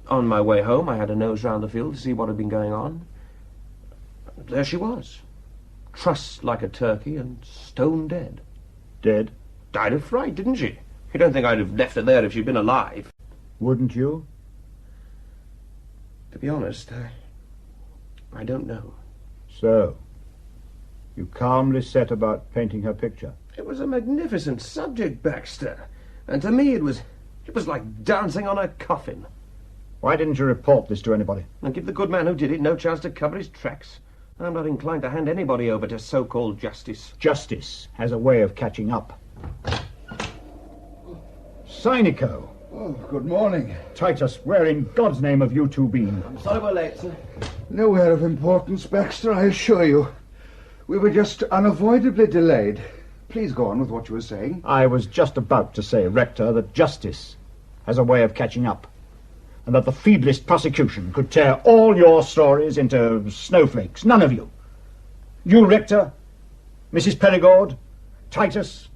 On my way home, I had a nose round the field to see what had been going on. There she was, trussed like a turkey and stone dead. Dead? Died of fright, didn't she? You don't think I'd have left her there if she'd been alive? Wouldn't you? To be honest, I don't know. So, you calmly set about painting her picture? It was a magnificent subject, Baxter. And to me it was like dancing on a coffin. Why didn't you report this to anybody? And give the good man who did it no chance to cover his tracks. I'm not inclined to hand anybody over to so-called justice. Justice has a way of catching up. Sinico. Oh, good morning. Titus, where in God's name have you two been? I'm sorry we're late, sir. Nowhere of importance, Baxter, I assure you. We were just unavoidably delayed. Please go on with what you were saying. I was just about to say, Rector, that justice has a way of catching up, and that the feeblest prosecution could tear all your stories into snowflakes. None of you. You, Rector, Mrs. Perigorde, Titus,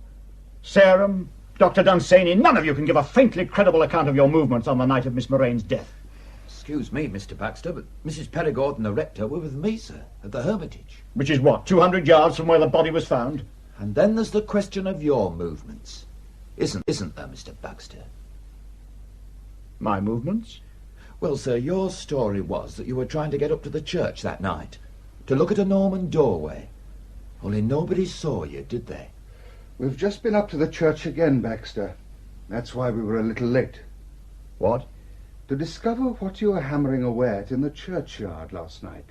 Sarum, Dr. Dunsany, none of you can give a faintly credible account of your movements on the night of Miss Murrain's death. Excuse me, Mr. Baxter, but Mrs. Perigorde and the rector were with me, sir, at the Hermitage. Which is what, 200 yards from where the body was found? And then there's the question of your movements. Isn't there, Mr. Baxter? My movements? Well, sir, your story was that you were trying to get up to the church that night, to look at a Norman doorway. Only nobody saw you, did they? We've just been up to the church again, Baxter. That's why we were a little late. What? To discover what you were hammering away at in the churchyard last night.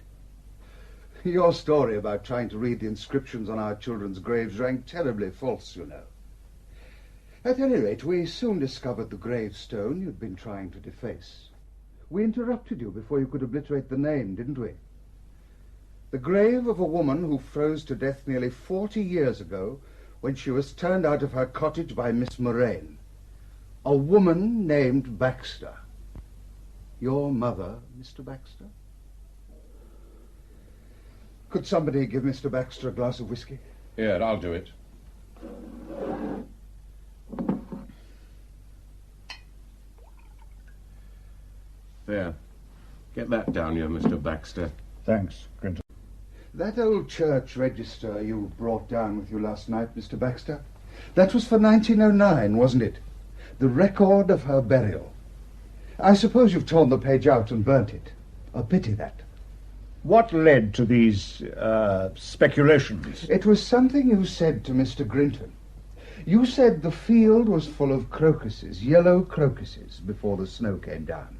Your story about trying to read the inscriptions on our children's graves rang terribly false, you know. At any rate, we soon discovered the gravestone you'd been trying to deface. We interrupted you before you could obliterate the name, didn't we? The grave of a woman who froze to death nearly 40 years ago when she was turned out of her cottage by Miss Murrain. A woman named Baxter. Your mother, Mr. Baxter? Could somebody give Mr. Baxter a glass of whiskey? Here, I'll do it. There. Get that down you, Mr. Baxter. Thanks, Grinton. That old church register you brought down with you last night, Mr. Baxter, that was for 1909, wasn't it? The record of her burial. I suppose you've torn the page out and burnt it. A pity, that. What led to these, speculations? It was something you said to Mr. Grinton. You said the field was full of crocuses, yellow crocuses, before the snow came down.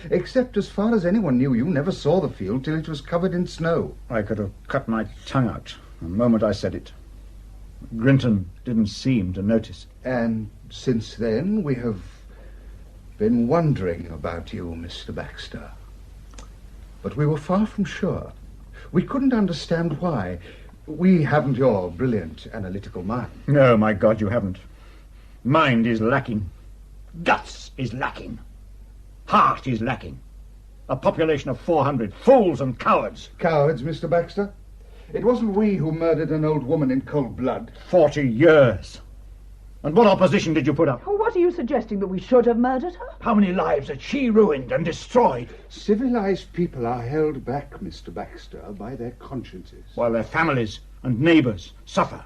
Except, as far as anyone knew, you never saw the field till it was covered in snow. I could have cut my tongue out the moment I said it. Grinton didn't seem to notice. And since then, we have been wondering about you, Mr. Baxter. But we were far from sure. We couldn't understand why. We haven't your brilliant analytical mind. No, my God, you haven't. Mind is lacking. Guts is lacking. Heart is lacking. A population of 400 fools and cowards. Cowards, Mr. Baxter? It wasn't we who murdered an old woman in cold blood. 40 years. And what opposition did you put up? Oh, what are you suggesting, that we should have murdered her? How many lives had she ruined and destroyed? Civilized people are held back, Mr. Baxter, by their consciences. While their families and neighbours suffer,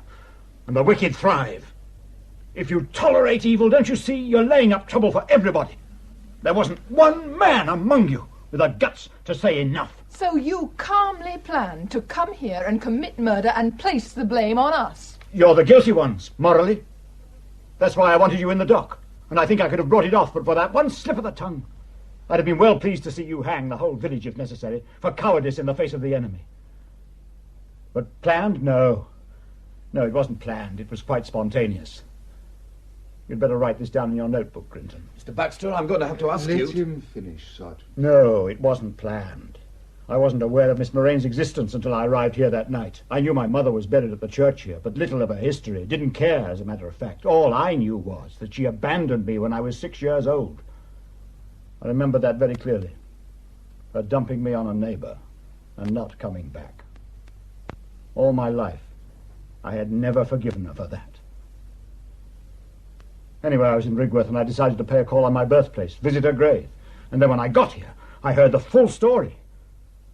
and the wicked thrive. If you tolerate evil, don't you see, you're laying up trouble for everybody. There wasn't one man among you with the guts to say enough. So you calmly planned to come here and commit murder and place the blame on us? You're the guilty ones, morally. That's why I wanted you in the dock, and I think I could have brought it off, but for that one slip of the tongue. I'd have been well pleased to see you hang the whole village, if necessary, for cowardice in the face of the enemy. But planned? No. No, it wasn't planned. It was quite spontaneous. You'd better write this down in your notebook, Grinton. Mr. Baxter, I'm going to have to ask you... Let him finish, Sergeant. No, it wasn't planned. I wasn't aware of Miss Murrain's existence until I arrived here that night. I knew my mother was buried at the church here, but little of her history. Didn't care, as a matter of fact. All I knew was that she abandoned me when I was 6 years old. I remember that very clearly. Her dumping me on a neighbour and not coming back. All my life, I had never forgiven her for that. Anyway, I was in Rigworth and I decided to pay a call on my birthplace, visit her grave. And then when I got here, I heard the full story.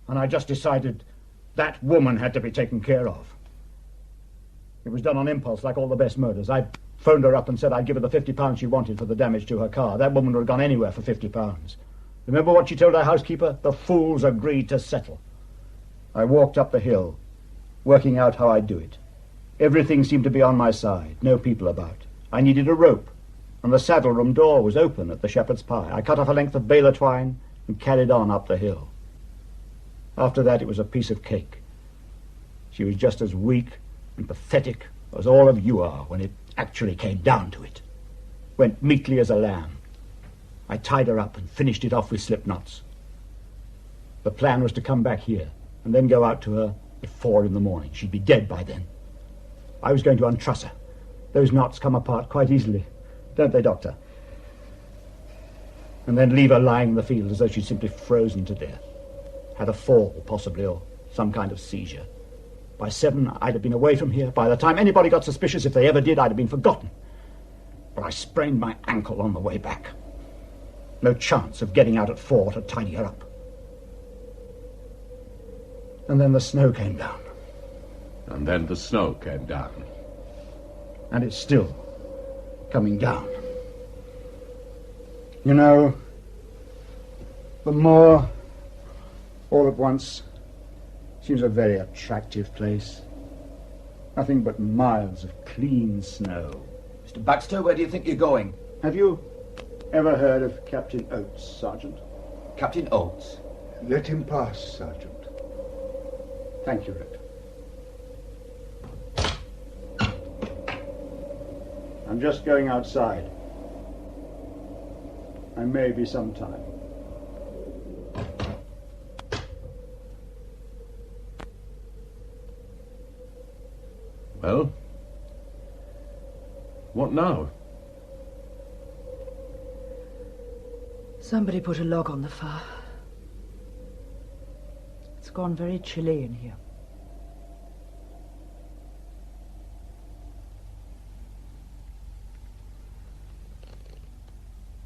And I just decided that woman had to be taken care of. It was done on impulse, like all the best murders. I phoned her up and said I'd give her the £50 she wanted for the damage to her car. That woman would have gone anywhere for £50. Remember what she told her housekeeper? The fools agreed to settle. I walked up the hill, working out how I'd do it. Everything seemed to be on my side, no people about. I needed a rope, and the saddle room door was open at the Shepherd's Pie. I cut off a length of baler twine and carried on up the hill. After that, it was a piece of cake. She was just as weak and pathetic as all of you are when it actually came down to it. Went meekly as a lamb. I tied her up and finished it off with slip knots. The plan was to come back here and then go out to her at 4 in the morning. She'd be dead by then. I was going to untruss her. Those knots come apart quite easily, don't they, Doctor? And then leave her lying in the field as though she'd simply frozen to death. Had a fall, possibly, or some kind of seizure. By 7, I'd have been away from here. By the time anybody got suspicious, if they ever did, I'd have been forgotten. But I sprained my ankle on the way back. No chance of getting out at 4 to tidy her up. And then the snow came down. And then the snow came down. And it's still coming down. You know, the moor, all at once, seems a very attractive place. Nothing but miles of clean snow. Mr. Baxter, where do you think you're going? Have you ever heard of Captain Oates, Sergeant? Captain Oates? Let him pass, Sergeant. Thank you, Rick. I'm just going outside. I may be some time. Well, what now? Somebody put a log on the fire. It's gone very chilly in here.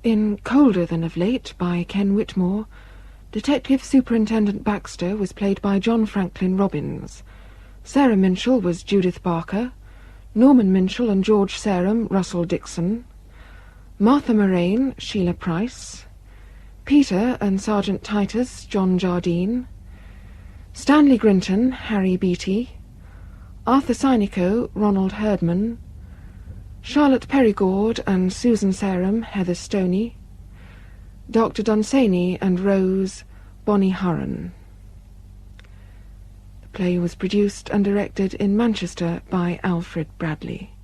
In Colder Than of Late by Ken Whitmore, Detective Superintendent Baxter was played by John Franklyn-Robbins. Sarah Minshull was Judith Barker, Norman Minshull and George Sarum, Russell Dixon, Martha Murrain, Sheila Price, Peter and Sergeant Titus, John Jardine, Stanley Grinton, Harry Beety, Arthur Sinico, Ronald Herdman, Charlotte Perigorde and Susan Sarum, Heather Stoney, Dr. Dunsany and Rose, Bonnie Hurren. The play was produced and directed in Manchester by Alfred Bradley.